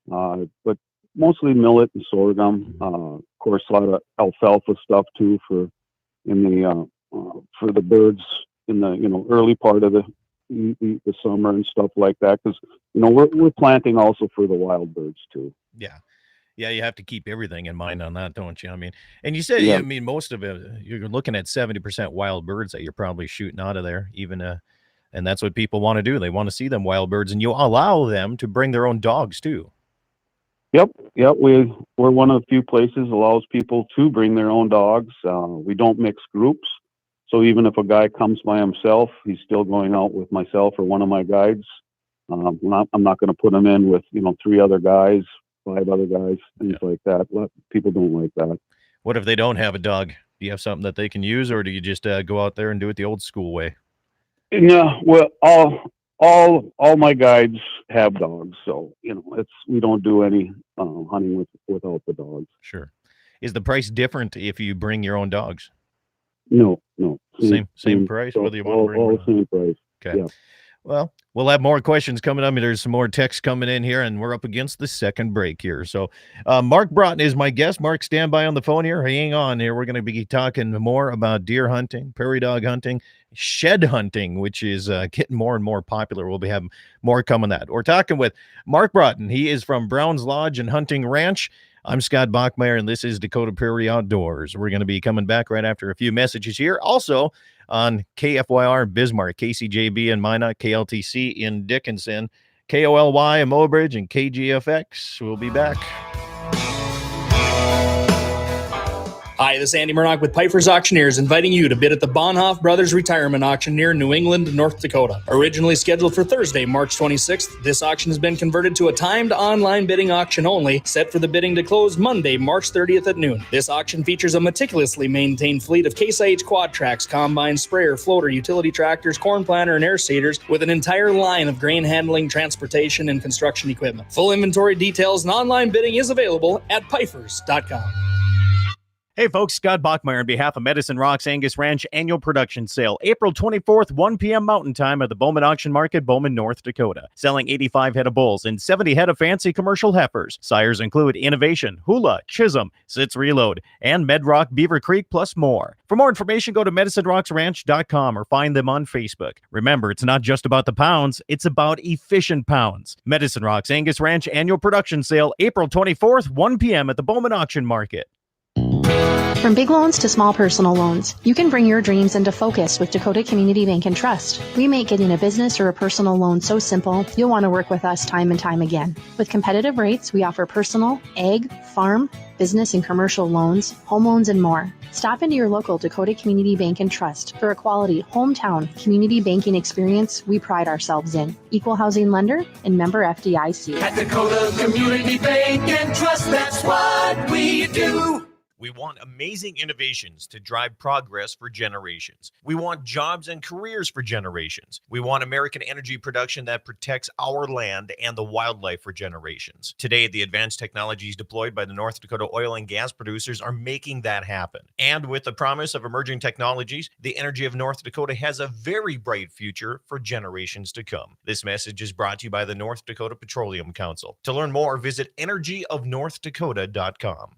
S2: but mostly millet and sorghum. Of course, a lot of alfalfa stuff too for the birds in the early part of the summer and stuff like that, because we're planting also for the wild birds too.
S1: Yeah, you have to keep everything in mind on that, don't you? I mean, and you said, I mean, most of it, you're looking at 70% wild birds that you're probably shooting out of there, even, and that's what people want to do. They want to see them wild birds, and you allow them to bring their own dogs too.
S2: Yep. We're one of the few places allows people to bring their own dogs. We don't mix groups. So even if a guy comes by himself, he's still going out with myself or one of my guides. I'm not going to put him in with, 3 other guys, 5 other guys, things like that. People don't like that.
S1: What if they don't have a dog? Do you have something that they can use, or do you just go out there and do it the old school way?
S2: No, well, all my guides have dogs, so we don't do any hunting without the dogs.
S1: Sure. Is the price different if you bring your own dogs?
S2: No.
S1: Same price, whether you want to bring
S2: all same price.
S1: Okay.
S2: Yeah.
S1: Well, we'll have more questions coming up. There's some more texts coming in here, and we're up against the second break here. So Mark Broughton is my guest. Mark, stand by on the phone here. Hang on here. We're going to be talking more about deer hunting, prairie dog hunting, shed hunting, which is getting more and more popular. We'll be having more coming that. We're talking with Mark Broughton. He is from Brown's Lodge and Hunting Ranch. I'm Scott Bachmeyer, and this is Dakota Prairie Outdoors. We're going to be coming back right after a few messages here. Also on KFYR Bismarck, KCJB in Minot, KLTC in Dickinson, KOLY in Mobridge, and KGFX. We'll be back.
S3: Hi, this is Andy Murdoch with Piper's Auctioneers, inviting you to bid at the Bonhoff Brothers Retirement Auction near New England, North Dakota. Originally scheduled for Thursday, March 26th, this auction has been converted to a timed online bidding auction only, set for the bidding to close Monday, March 30th at noon. This auction features a meticulously maintained fleet of Case IH quad tracks, combine, sprayer, floater, utility tractors, corn planter, and air seeders, with an entire line of grain handling, transportation, and construction equipment. Full inventory details and online bidding is available at pifers.com.
S4: Hey folks, Scott Bachmeyer on behalf of Medicine Rocks Angus Ranch Annual Production Sale, April 24th, 1 p.m. Mountain Time at the Bowman Auction Market, Bowman, North Dakota. Selling 85 head of bulls and 70 head of fancy commercial heifers. Sires include Innovation, Hula, Chisholm, Sitz Reload, and Medrock, Beaver Creek, plus more. For more information, go to medicinerocksranch.com or find them on Facebook. Remember, it's not just about the pounds, it's about efficient pounds. Medicine Rocks Angus Ranch Annual Production Sale, April 24th, 1 p.m. at the Bowman Auction Market.
S5: From big loans to small personal loans, you can bring your dreams into focus with Dakota Community Bank and Trust. We make getting a business or a personal loan so simple, you'll want to work with us time and time again. With competitive rates, we offer personal, ag, farm, business and commercial loans, home loans, and more. Stop into your local Dakota Community Bank and Trust for a quality hometown community banking experience we pride ourselves in. Equal housing lender and member FDIC.
S6: At Dakota Community Bank and Trust, that's what we do.
S7: We want amazing innovations to drive progress for generations. We want jobs and careers for generations. We want American energy production that protects our land and the wildlife for generations. Today, the advanced technologies deployed by the North Dakota oil and gas producers are making that happen. And with the promise of emerging technologies, the energy of North Dakota has a very bright future for generations to come. This message is brought to you by the North Dakota Petroleum Council. To learn more, visit energyofnorthdakota.com.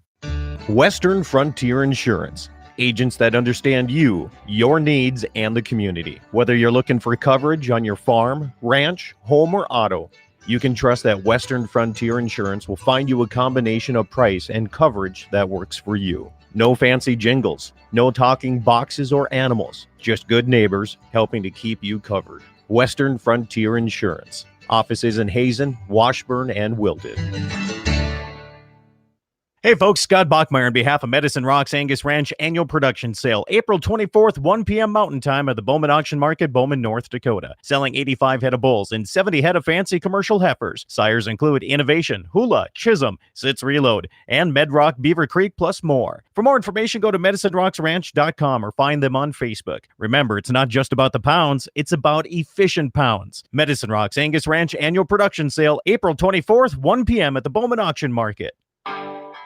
S4: Western Frontier Insurance. Agents that understand you, your needs, and the community. Whether you're looking for coverage on your farm, ranch, home, or auto, you can trust that Western Frontier Insurance will find you a combination of price and coverage that works for you. No fancy jingles, no talking boxes or animals, just good neighbors helping to keep you covered. Western Frontier Insurance. Offices in Hazen, Washburn, and Wilton. Hey folks, Scott Bachmeyer on behalf of Medicine Rocks Angus Ranch Annual Production Sale, April 24th, 1 p.m. Mountain Time at the Bowman Auction Market, Bowman, North Dakota. Selling 85 head of bulls and 70 head of fancy commercial heifers. Sires include Innovation, Hula, Chisholm, Sitz Reload, and Medrock, Beaver Creek, plus more. For more information, go to medicinerocksranch.com or find them on Facebook. Remember, it's not just about the pounds, it's about efficient pounds. Medicine Rocks Angus Ranch Annual Production Sale, April 24th, 1 p.m. at the Bowman Auction Market.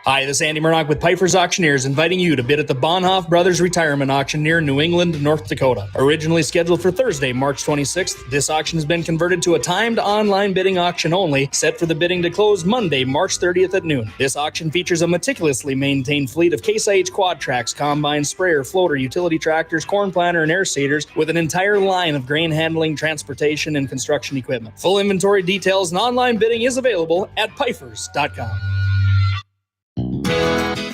S3: Hi, this is Andy Murdoch with Piper's Auctioneers, inviting you to bid at the Bonhoff Brothers Retirement Auction near New England, North Dakota. Originally scheduled for Thursday, March 26th, this auction has been converted to a timed online bidding auction only, set for the bidding to close Monday, March 30th at noon. This auction features a meticulously maintained fleet of Case IH quad tracks, combine, sprayer, floater, utility tractors, corn planter, and air seeders, with an entire line of grain handling, transportation, and construction equipment. Full inventory details and online bidding is available at pifers.com.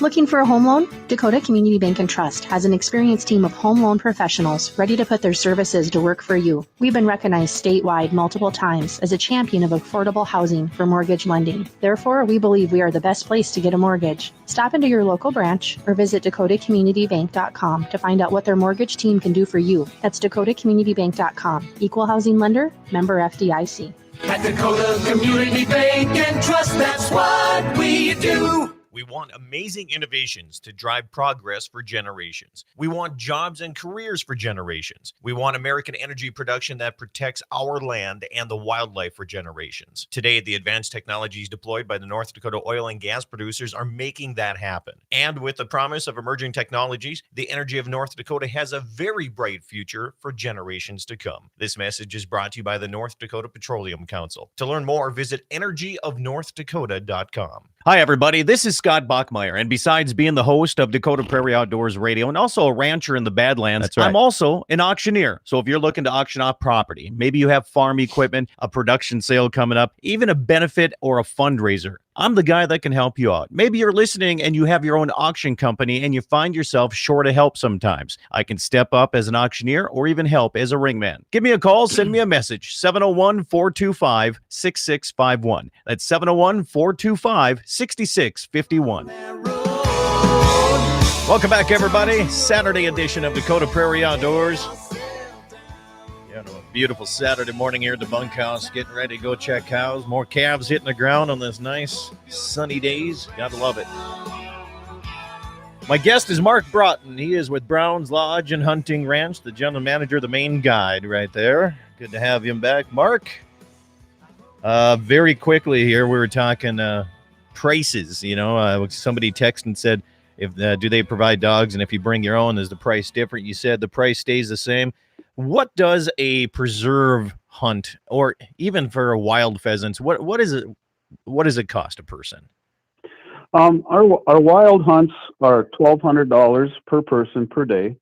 S5: Looking for a home loan? Dakota Community Bank and Trust has an experienced team of home loan professionals ready to put their services to work for you. We've been recognized statewide multiple times as a champion of affordable housing for mortgage lending. Therefore, we believe we are the best place to get a mortgage. Stop into your local branch or visit dakotacommunitybank.com to find out what their mortgage team can do for you. That's dakotacommunitybank.com. Equal housing lender, member FDIC.
S6: At Dakota Community Bank and Trust, that's what we do.
S7: We want amazing innovations to drive progress for generations. We want jobs and careers for generations. We want American energy production that protects our land and the wildlife for generations. Today, the advanced technologies deployed by the North Dakota oil and gas producers are making that happen. And with the promise of emerging technologies, the energy of North Dakota has a very bright future for generations to come. This message is brought to you by the North Dakota Petroleum Council. To learn more, visit energyofnorthdakota.com.
S4: Hi, everybody. This is Scott Bachmeyer, and besides being the host of Dakota Prairie Outdoors Radio and also a rancher in the Badlands,
S1: That's right.
S4: I'm also an auctioneer. So if you're looking to auction off property, maybe you have farm equipment, a production sale coming up, even a benefit or a fundraiser, I'm the guy that can help you out. Maybe you're listening and you have your own auction company and you find yourself short of help sometimes. I can step up as an auctioneer or even help as a ringman. Give me a call, send me a message, 701-425-6651. That's 701-425-6651.
S1: Welcome back, everybody. Saturday edition of Dakota Prairie Outdoors. Yeah, a beautiful Saturday morning here at the bunkhouse. Getting ready to go check cows. More calves hitting the ground on this nice sunny days. Gotta love it. My guest is Mark Broughton. He is with Brown's Lodge and Hunting Ranch, the general manager, the main guide right there. Good to have him back. Mark, very quickly here, we were talking prices. You know, somebody texted and said, if do they provide dogs, and if you bring your own, is the price different? You said the price stays the same. What does a preserve hunt, or even for a wild pheasants, what is it? What does it cost a person?
S2: Our wild hunts are $1,200 per person per day,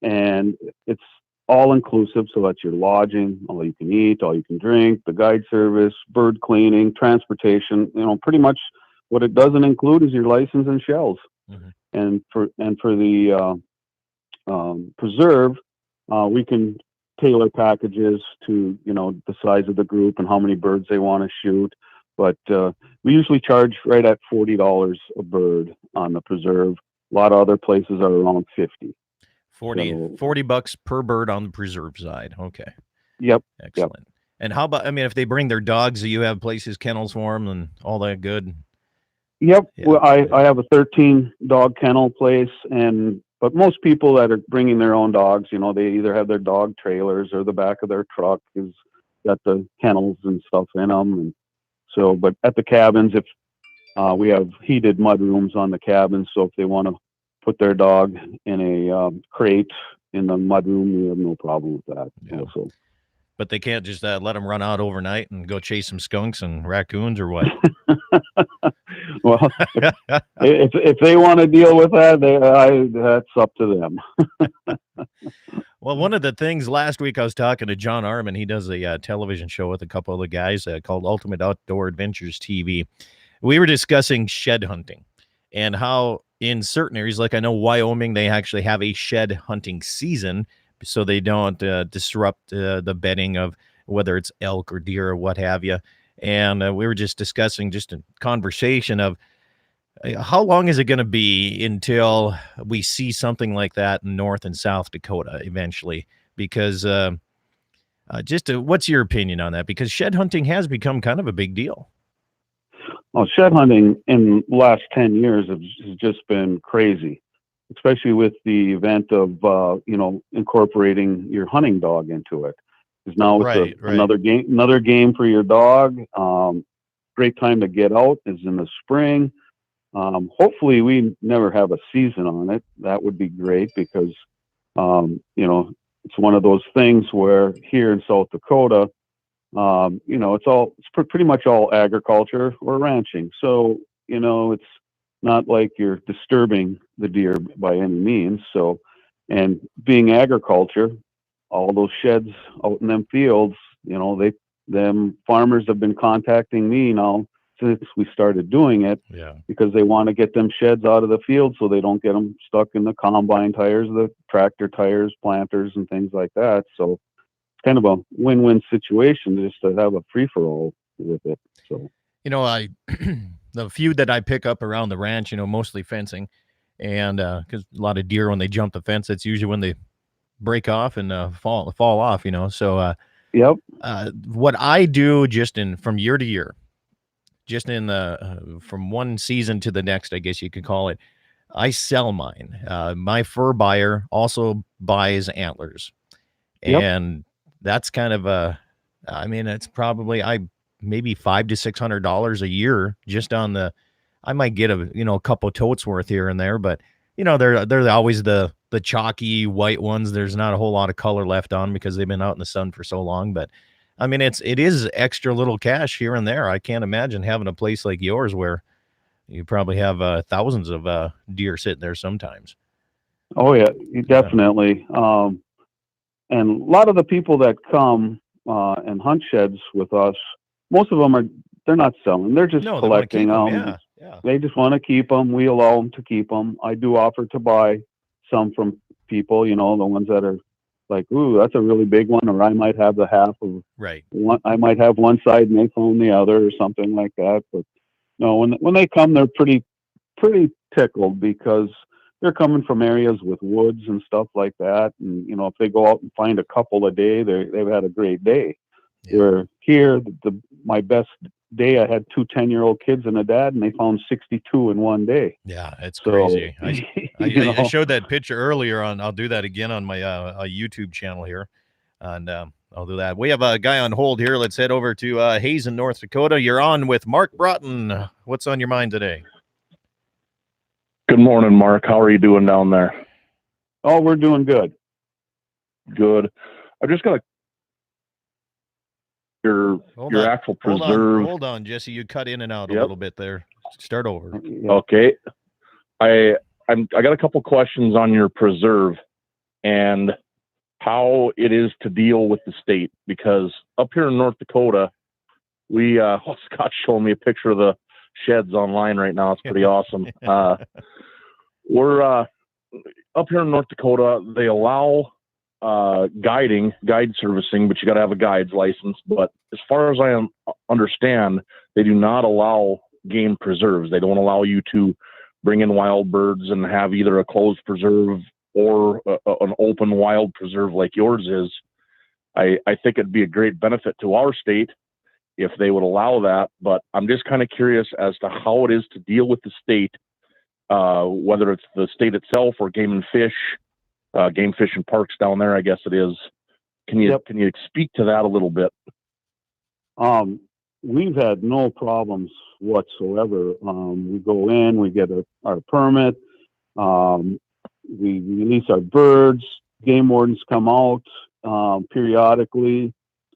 S2: and it's all inclusive. So that's your lodging, all you can eat, all you can drink, the guide service, bird cleaning, transportation. You know, pretty much what it doesn't include is your license and shells. Mm-hmm. And for the preserve, we can tailor packages to, you know, the size of the group and how many birds they want to shoot. But we usually charge right at $40 a bird on the preserve. A lot of other places are around $50.
S1: 40 bucks per bird on the preserve side. Okay.
S2: Yep.
S1: Excellent. Yep. And how about, I mean, if they bring their dogs, do you have places, kennels for them and all that good?
S2: Yep.
S1: Yeah.
S2: Well, I have a 13 dog kennel place, but most people that are bringing their own dogs, you know, they either have their dog trailers or the back of their truck is got the kennels and stuff in them. And so, but at the cabins, if we have heated mud rooms on the cabins, so if they want to put their dog in a crate in the mud room, we have no problem with that.
S1: Yeah.
S2: Also.
S1: But they can't just let them run out overnight and go chase some skunks and raccoons or what?
S2: Well, if they want to deal with that, that's up to them.
S1: Well, one of the things last week I was talking to John Arman. He does a television show with a couple of the guys called Ultimate Outdoor Adventures TV. We were discussing shed hunting and how in certain areas, like I know Wyoming, they actually have a shed hunting season so they don't disrupt the bedding of whether it's elk or deer or what have you. And we were just discussing just a conversation of how long is it going to be until we see something like that in North and South Dakota eventually? Because what's your opinion on that? Because shed hunting has become kind of a big deal.
S2: Well, shed hunting in the last 10 years has just been crazy, especially with the event of, incorporating your hunting dog into it. Because now it's another game for your dog. Great time to get out is in the spring. Hopefully we never have a season on it. That would be great because, it's one of those things where here in South Dakota, it's pretty much all agriculture or ranching. So, it's not like you're disturbing the deer by any means. So, and being agriculture, all those sheds out in them fields, them farmers have been contacting me now since we started doing it, because they want to get them sheds out of the field so they don't get them stuck in the combine tires, the tractor tires, planters, and things like that. So it's kind of a win-win situation just to have a free-for-all with it. So,
S1: the few that I pick up around the ranch, mostly fencing, and because a lot of deer, when they jump the fence, that's usually when they break off and fall off, So,
S2: yep.
S1: What I do from year to year, just in the from one season to the next, I guess you could call it, I sell mine. My fur buyer also buys antlers, and that's kind of it's probably maybe $500 to $600 a year just on I might get a couple of totes worth here and there, but they're always the chalky white ones. There's not a whole lot of color left on because they've been out in the sun for so long, but it is extra little cash here and there. I can't imagine having a place like yours where you probably have thousands of deer sitting there sometimes.
S2: Oh yeah, definitely. And a lot of the people that come and hunt sheds with us, most of them they're not selling. They're just collecting them. Yeah. They just want to keep them. We allow them to keep them. I do offer to buy some from people, the ones that are like, ooh, that's a really big one, or I might have the half of one. I might have one side and they phone the other, or something like that. But no, when they come, they're pretty tickled because they're coming from areas with woods and stuff like that. And, you know, if they go out and find a couple a day, they've had a great day.
S1: Yeah.
S2: Where here, my best day, I had 2 10-year-old kids and a dad, and they found 62 in one day.
S1: Yeah, it's
S2: So,
S1: crazy. I
S2: you know,
S1: showed that picture earlier on. I'll do that again on my YouTube channel here, and I'll do that. We have a guy on hold here. Let's head over to Hazen, North Dakota. You're on with Mark Broughton. What's on your mind today?
S8: Good morning, Mark. How are you doing down there?
S2: oh, we're doing good.
S8: Good. I just got your
S1: Hold on.
S8: actual preserve.
S1: Hold on, Jesse. You cut in and out a
S8: Yep.
S1: little bit there. Start over.
S2: Yeah.
S8: Okay. I got a couple questions on your preserve and how it is to deal with the state, because up here in North Dakota, we Scott's showing me a picture of the sheds online right now. It's pretty awesome. We're up here in North Dakota. They allow guide servicing, but you got to have a guide's license. But as far as I understand, they do not allow game preserves. They don't allow you to bring in wild birds and have either a closed preserve or an open wild preserve like yours is. I think it'd be a great benefit to our state if they would allow that, but I'm just kind of curious as to how it is to deal with the state, whether it's the state itself or Game and Fish and Parks down there, I guess it is. Can you speak to that a little bit?
S2: We've had no problems whatsoever. We go in, we get our permit, we release our birds, game wardens come out periodically,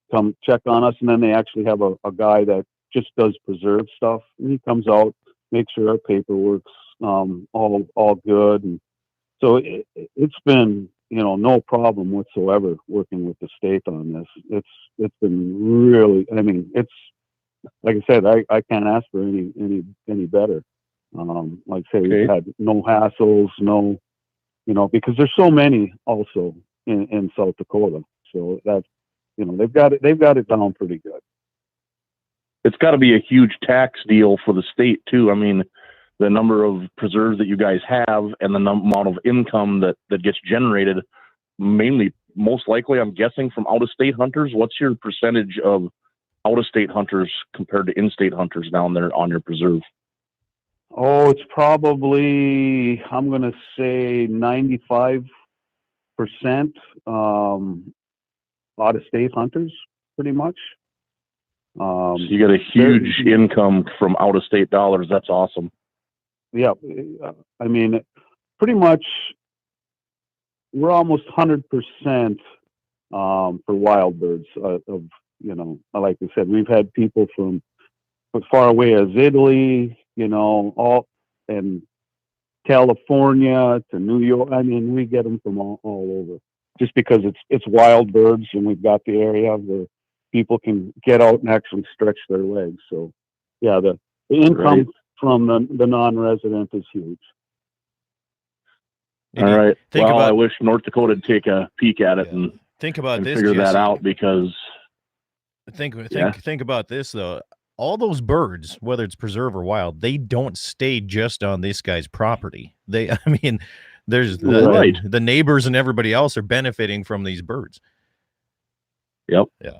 S2: come check on us, and then they actually have a guy that just does preserve stuff, and he comes out, makes sure our paperwork's all good, and so it's been, you know, no problem whatsoever working with the state on this. It's been really, I mean, it's like I said, I can't ask for any better. Like I say, we've had no hassles, no, you know, because there's so many also in South Dakota, so that's, you know, they've got it down pretty good.
S8: It's got to be a huge tax deal for the state too. I mean, the number of preserves that you guys have and the amount of income that gets generated, mainly, most likely, I'm guessing, from out-of-state hunters. What's your percentage of out-of-state hunters compared to in-state hunters down there on your preserve?
S2: Oh, it's probably, I'm going to say 95% out-of-state hunters, pretty much.
S8: So you get a huge income from out-of-state dollars. That's awesome.
S2: Yeah, I mean, pretty much we're almost 100% for wild birds. Of, you know, like I said, we've had people from as far away as Italy, you know, all and California to New York. I mean, we get them from all over, just because it's wild birds, and we've got the area where people can get out and actually stretch their legs. So, yeah, the income from the non-resident is huge.
S8: All right. Well, I wish North Dakota would take a peek at it and
S1: think about this,
S8: figure
S1: Jesse,
S8: that out, because
S1: think about this though. All those birds, whether it's preserve or wild, they don't stay just on this guy's property. I mean, there's the neighbors and everybody else are benefiting from these birds.
S8: Yep.
S2: Yeah,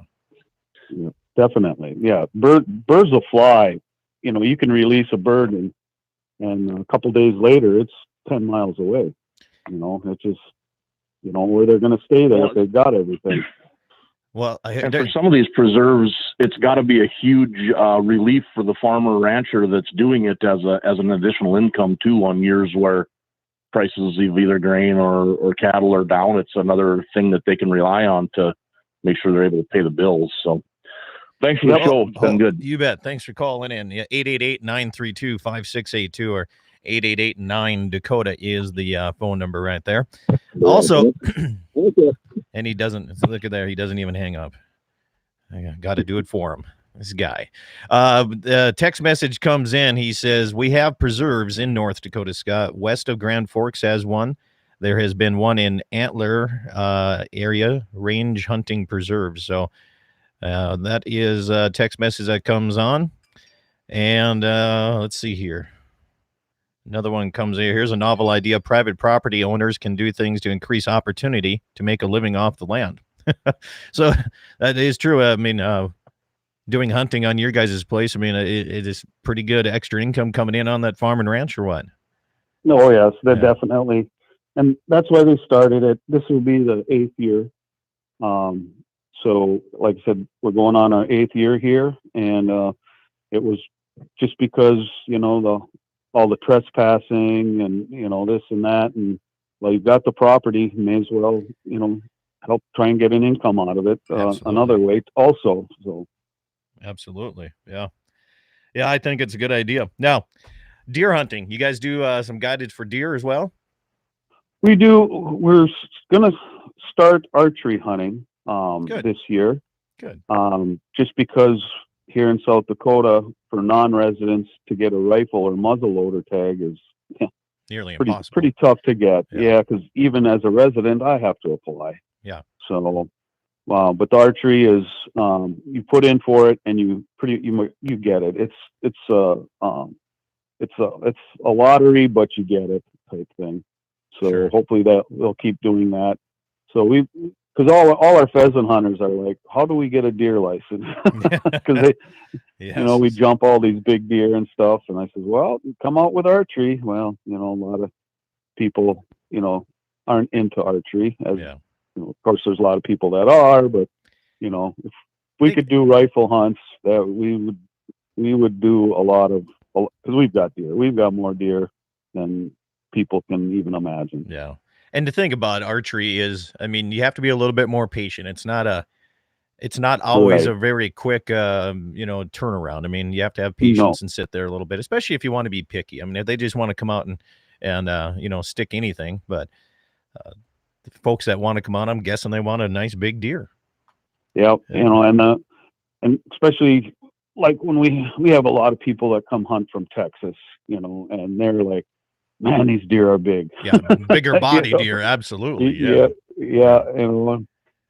S2: definitely. Yeah. Birds will fly. You know, you can release a bird and a couple days later it's 10 miles away. You know, it's just, you know, where they're going to stay there if they've got everything.
S1: Well,
S8: and for some of these preserves, it's got to be a huge relief for the farmer rancher that's doing it as an additional income too on years where prices of either grain or cattle are down. It's another thing that they can rely on to make sure they're able to pay the bills. So thanks for the show. It's been good.
S1: You bet. Thanks for calling in. 888-932-5682 or 888-9-DAKOTA is the phone number right there. Also, and he doesn't, look at there, he doesn't even hang up. I got to do it for him, this guy. The text message comes in. He says, we have preserves in North Dakota, Scott. West of Grand Forks has one. There has been one in Antler area, range hunting preserves. So that is a text message that comes on. And let's see here. Another one comes here. Here's a novel idea. Private property owners can do things to increase opportunity to make a living off the land. So that is true. I mean, doing hunting on your guys' place, I mean, it is pretty good extra income coming in on that farm and ranch or what?
S2: No, yes, they're
S1: Yeah.
S2: definitely, and that's why they started it. This will be the 8th year. So like I said, we're going on our 8th year here, and it was just because, you know, all the trespassing and, you know, this and that, and well, you've got the property, you may as well, you know, help try and get an income out of it another way also. So
S1: Absolutely. Yeah. Yeah, I think it's a good idea. Now, deer hunting. You guys do some guided for deer as well?
S2: we do. We're gonna start archery hunting
S1: Good.
S2: this year.
S1: Good.
S2: Just because here in South Dakota, for non-residents to get a rifle or muzzleloader tag is
S1: Nearly
S2: pretty
S1: impossible.
S2: pretty tough to get.
S1: Yeah.
S2: Yeah, because even as a resident, I have to apply.
S1: Yeah.
S2: So, but the archery is you put in for it and you get it. It's a lottery, but you get it type thing. So
S1: Sure.
S2: hopefully that they'll keep doing that. So because all our pheasant hunters are like, how do we get a deer license? Because they,
S1: Yes.
S2: you know, we jump all these big deer and stuff. And I said, well, come out with archery. Well, you know, a lot of people, you know, aren't into archery. As
S1: Yeah.
S2: you know, of course, there's a lot of people that are, but you know, if we could do rifle hunts, that we would do a lot of, because we've got deer. We've got more deer than people can even imagine.
S1: Yeah. And to think about archery is, I mean, you have to be a little bit more patient. It's not always
S2: Right.
S1: a very quick, turnaround. I mean, you have to have patience and sit there a little bit, especially if you want to be picky. I mean, if they just want to come out and stick anything, but the folks that want to come on, I'm guessing they want a nice big deer.
S2: Yep.
S1: Yeah.
S2: You know, and especially like when we have a lot of people that come hunt from Texas, you know, and they're like, man, these deer are big.
S1: Yeah. Bigger body
S2: You know?
S1: deer. Absolutely. Yeah.
S2: Yeah. And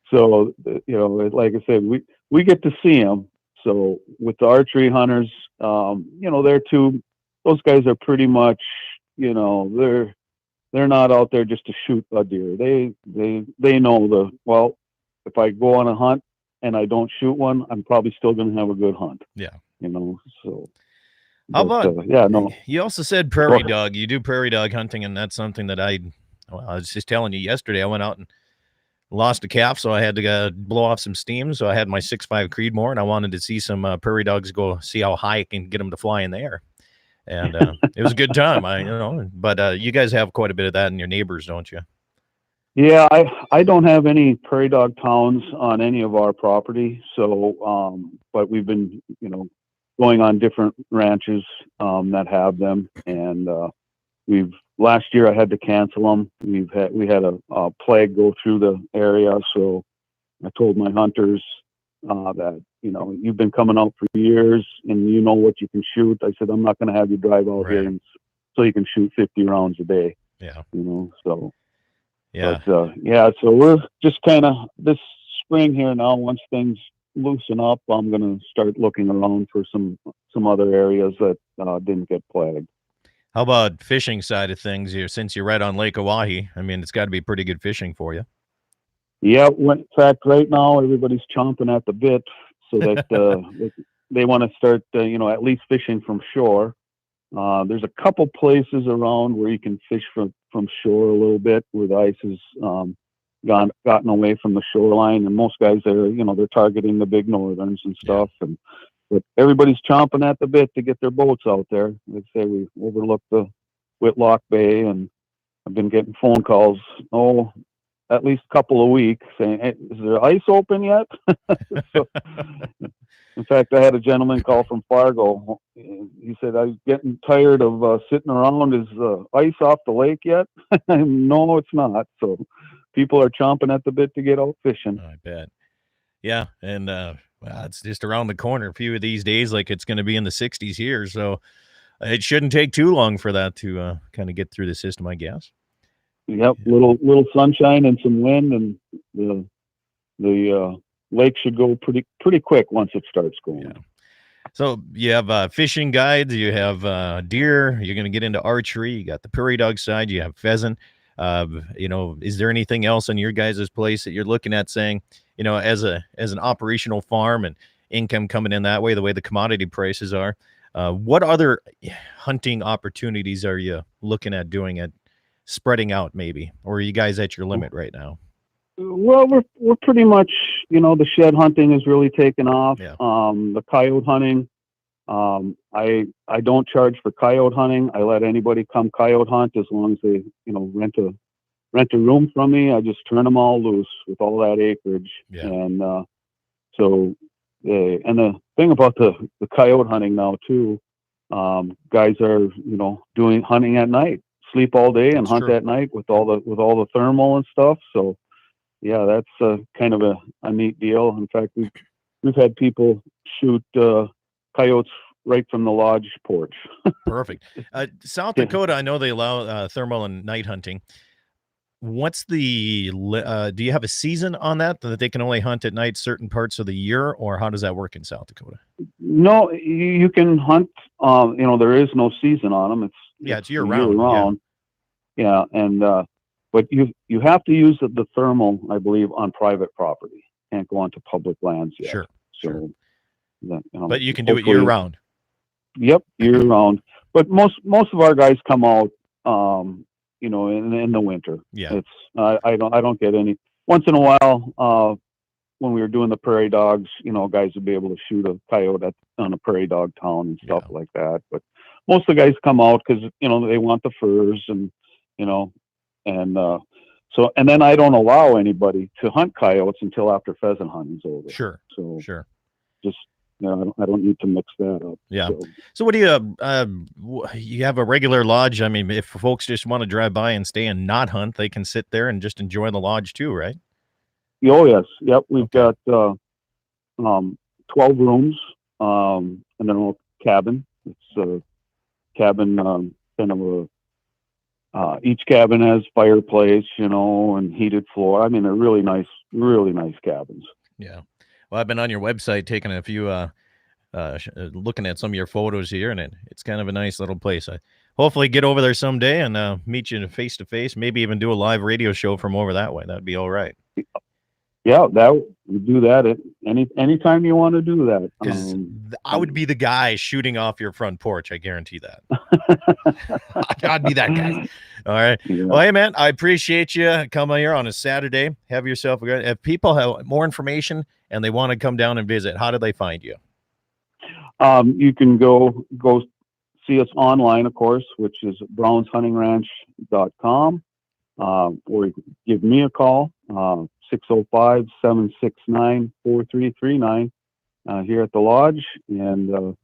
S2: so, you know, like I said, we get to see them. So with the archery hunters, you know, those guys are pretty much, you know, they're not out there just to shoot a deer. They know if I go on a hunt and I don't shoot one, I'm probably still going to have a good hunt.
S1: Yeah.
S2: You know, so.
S1: How about,
S2: yeah, no.
S1: You also said prairie dog. You do prairie dog hunting, and that's something that I was just telling you yesterday. I went out and lost a calf, so I had to blow off some steam. So I had my 6.5 Creedmoor, and I wanted to see some prairie dogs go, see how high I can get them to fly in the air. And it was a good time. But you guys have quite a bit of that in your neighbors, don't you?
S2: Yeah, I don't have any prairie dog towns on any of our property. So, but we've been, you know, going on different ranches that have them, and last year I had to cancel them. We had a plague go through the area, so I told my hunters that, you know, you've been coming out for years and you know what you can shoot. I said, I'm not going to have you drive out here so you can shoot 50 rounds a day.
S1: Yeah.
S2: You know, so.
S1: Yeah.
S2: But, so we're just kind of this spring here now, once things loosen up, I'm going to start looking around for some other areas that didn't get plagued.
S1: How about fishing side of things here? Since you're right on Lake Oahe, I mean, it's got to be pretty good fishing for you.
S2: Yeah. In fact, right now, everybody's chomping at the bit so that they want to start, you know, at least fishing from shore. There's a couple places around where you can fish from shore a little bit where the ice has gotten away from the shoreline, and most guys are, you know, they're targeting the big northerns and stuff. Yeah. But everybody's chomping at the bit to get their boats out there. Like I say, we overlooked the Whitlock Bay, and I've been getting phone calls, at least a couple of weeks saying, hey, is there ice open yet? So, in fact, I had a gentleman call from Fargo. He said, I'm getting tired of sitting around. Is ice off the lake yet? No, it's not. So people are chomping at the bit to get out fishing.
S1: I bet. Yeah. And it's just around the corner. A few of these days, like it's going to be in the 60s here. So it shouldn't take too long for that to kind of get through the system, I guess.
S2: Yep. Yeah. Little sunshine and some wind, and the lake should go pretty quick once it starts going.
S1: Yeah. So you have fishing guides, you have deer, you're going to get into archery, you got the prairie dog side, you have pheasant. Is there anything else on your guys' place that you're looking at saying, as an operational farm and income coming in that way, the way the commodity prices are, what other hunting opportunities are you looking at doing at spreading out maybe, or are you guys at your limit right now?
S2: Well, we're pretty much, the shed hunting is really taken off.
S1: Yeah.
S2: The coyote hunting, I don't charge for coyote hunting. I let anybody come coyote hunt as long as they, rent a room from me. I just turn them all loose with all that acreage.
S1: Yeah.
S2: And and the thing about the coyote hunting now too, guys are, doing hunting at night, sleep all day and
S1: That's
S2: hunt
S1: true.
S2: at night with all the thermal and stuff. So yeah, that's kind of a neat deal. In fact, we've had people shoot coyotes right from the lodge porch.
S1: Perfect. South
S2: Yeah.
S1: Dakota, I know they allow thermal and night hunting. What's do you have a season on that they can only hunt at night certain parts of the year, or how does that work in South Dakota?
S2: No, you can hunt. There is no season on them.
S1: It's year round.
S2: round. Yeah, and but you have to use the thermal, I believe, on private property. Can't go onto public lands yet.
S1: Sure.
S2: So,
S1: But you can do it year
S2: hopefully-
S1: round.
S2: Yep, year round. But most of our guys come out, in the winter.
S1: Yeah.
S2: It's I don't get any. Once in a while, when we were doing the prairie dogs, guys would be able to shoot a coyote on a prairie dog town and stuff like that. But most of the guys come out because they want the furs and and then I don't allow anybody to hunt coyotes until after pheasant hunting's over.
S1: Sure.
S2: So
S1: Sure.
S2: just I don't need to mix that up.
S1: Yeah.
S2: So,
S1: So what do you have a regular lodge? I mean, if folks just want to drive by and stay and not hunt, they can sit there and just enjoy the lodge too, right?
S2: oh yes, yep. We've got 12 rooms, and then a little cabin. It's a cabin, kind of each cabin has fireplace, and heated floor. I mean, they're really nice cabins.
S1: Yeah. Well, I've been on your website taking a few, looking at some of your photos here, and it's kind of a nice little place. I hopefully get over there someday and meet you face to face. Maybe even do a live radio show from over that way. That'd be all right.
S2: Yeah, we do that at anytime you want to do that.
S1: Because I would be the guy shooting off your front porch. I guarantee that. I'd be that guy. All right.
S2: Yeah.
S1: Well, hey, man, I appreciate you coming here on a Saturday. Have yourself a good. If people have more information and they want to come down and visit, how do they find you?
S2: You can go see us online, of course, which is brownshuntingranch.com, or you can give me a call, 605-769-4339 here at the lodge. And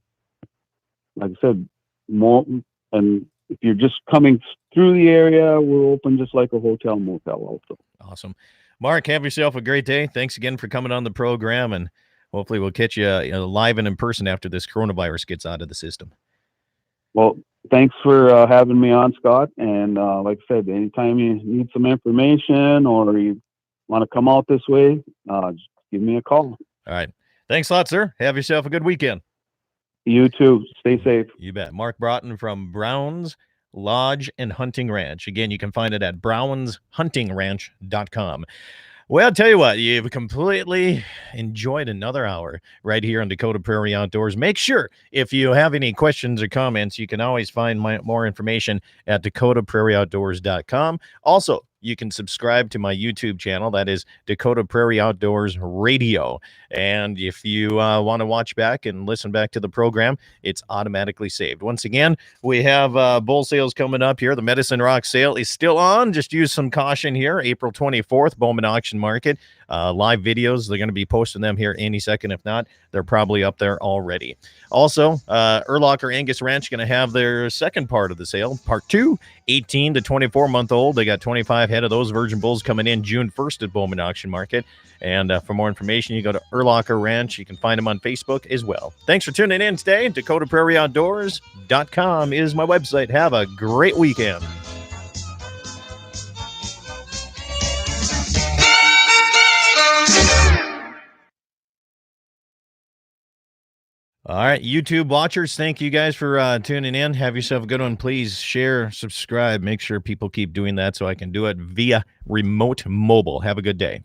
S2: like I said, and if you're just coming through the area, we're open just like a hotel motel also.
S1: Awesome. Mark, have yourself a great day. Thanks again for coming on the program, and hopefully we'll catch you live and in person after this coronavirus gets out of the system.
S2: Well, thanks for having me on, Scott. And like I said, anytime you need some information or you want to come out this way, just give me a call.
S1: All right. Thanks a lot, sir. Have yourself a good weekend.
S2: You too. Stay safe.
S1: You bet. Mark Broughton from Brown's Lodge and Hunting Ranch. Again, you can find it at brownshuntingranch.com. Well, I'll tell you what, you've completely enjoyed another hour right here on Dakota Prairie Outdoors. Make sure if you have any questions or comments, you can always find more information at dakotaprairieoutdoors.com. Also, you can subscribe to my YouTube channel. That is Dakota Prairie Outdoors Radio. And if you want to watch back and listen back to the program, it's automatically saved. Once again, we have bull sales coming up here. The Medicine Rock sale is still on. Just use some caution here. April 24th, Bowman Auction Market. Live videos. They're going to be posting them here any second. If not, they're probably up there already. Also, Urlacher Angus Ranch going to have their second part of the sale, part 2, 18 to 24-month-old. They got 25 head of those virgin bulls coming in June 1st at Bowman Auction Market. And for more information, you go to Urlacher Ranch. You can find them on Facebook as well. Thanks for tuning in today. DakotaPrairieOutdoors.com is my website. Have a great weekend. All right, YouTube watchers, thank you guys for tuning in. Have yourself a good one. Please share, subscribe. Make sure people keep doing that so I can do it via remote mobile. Have a good day.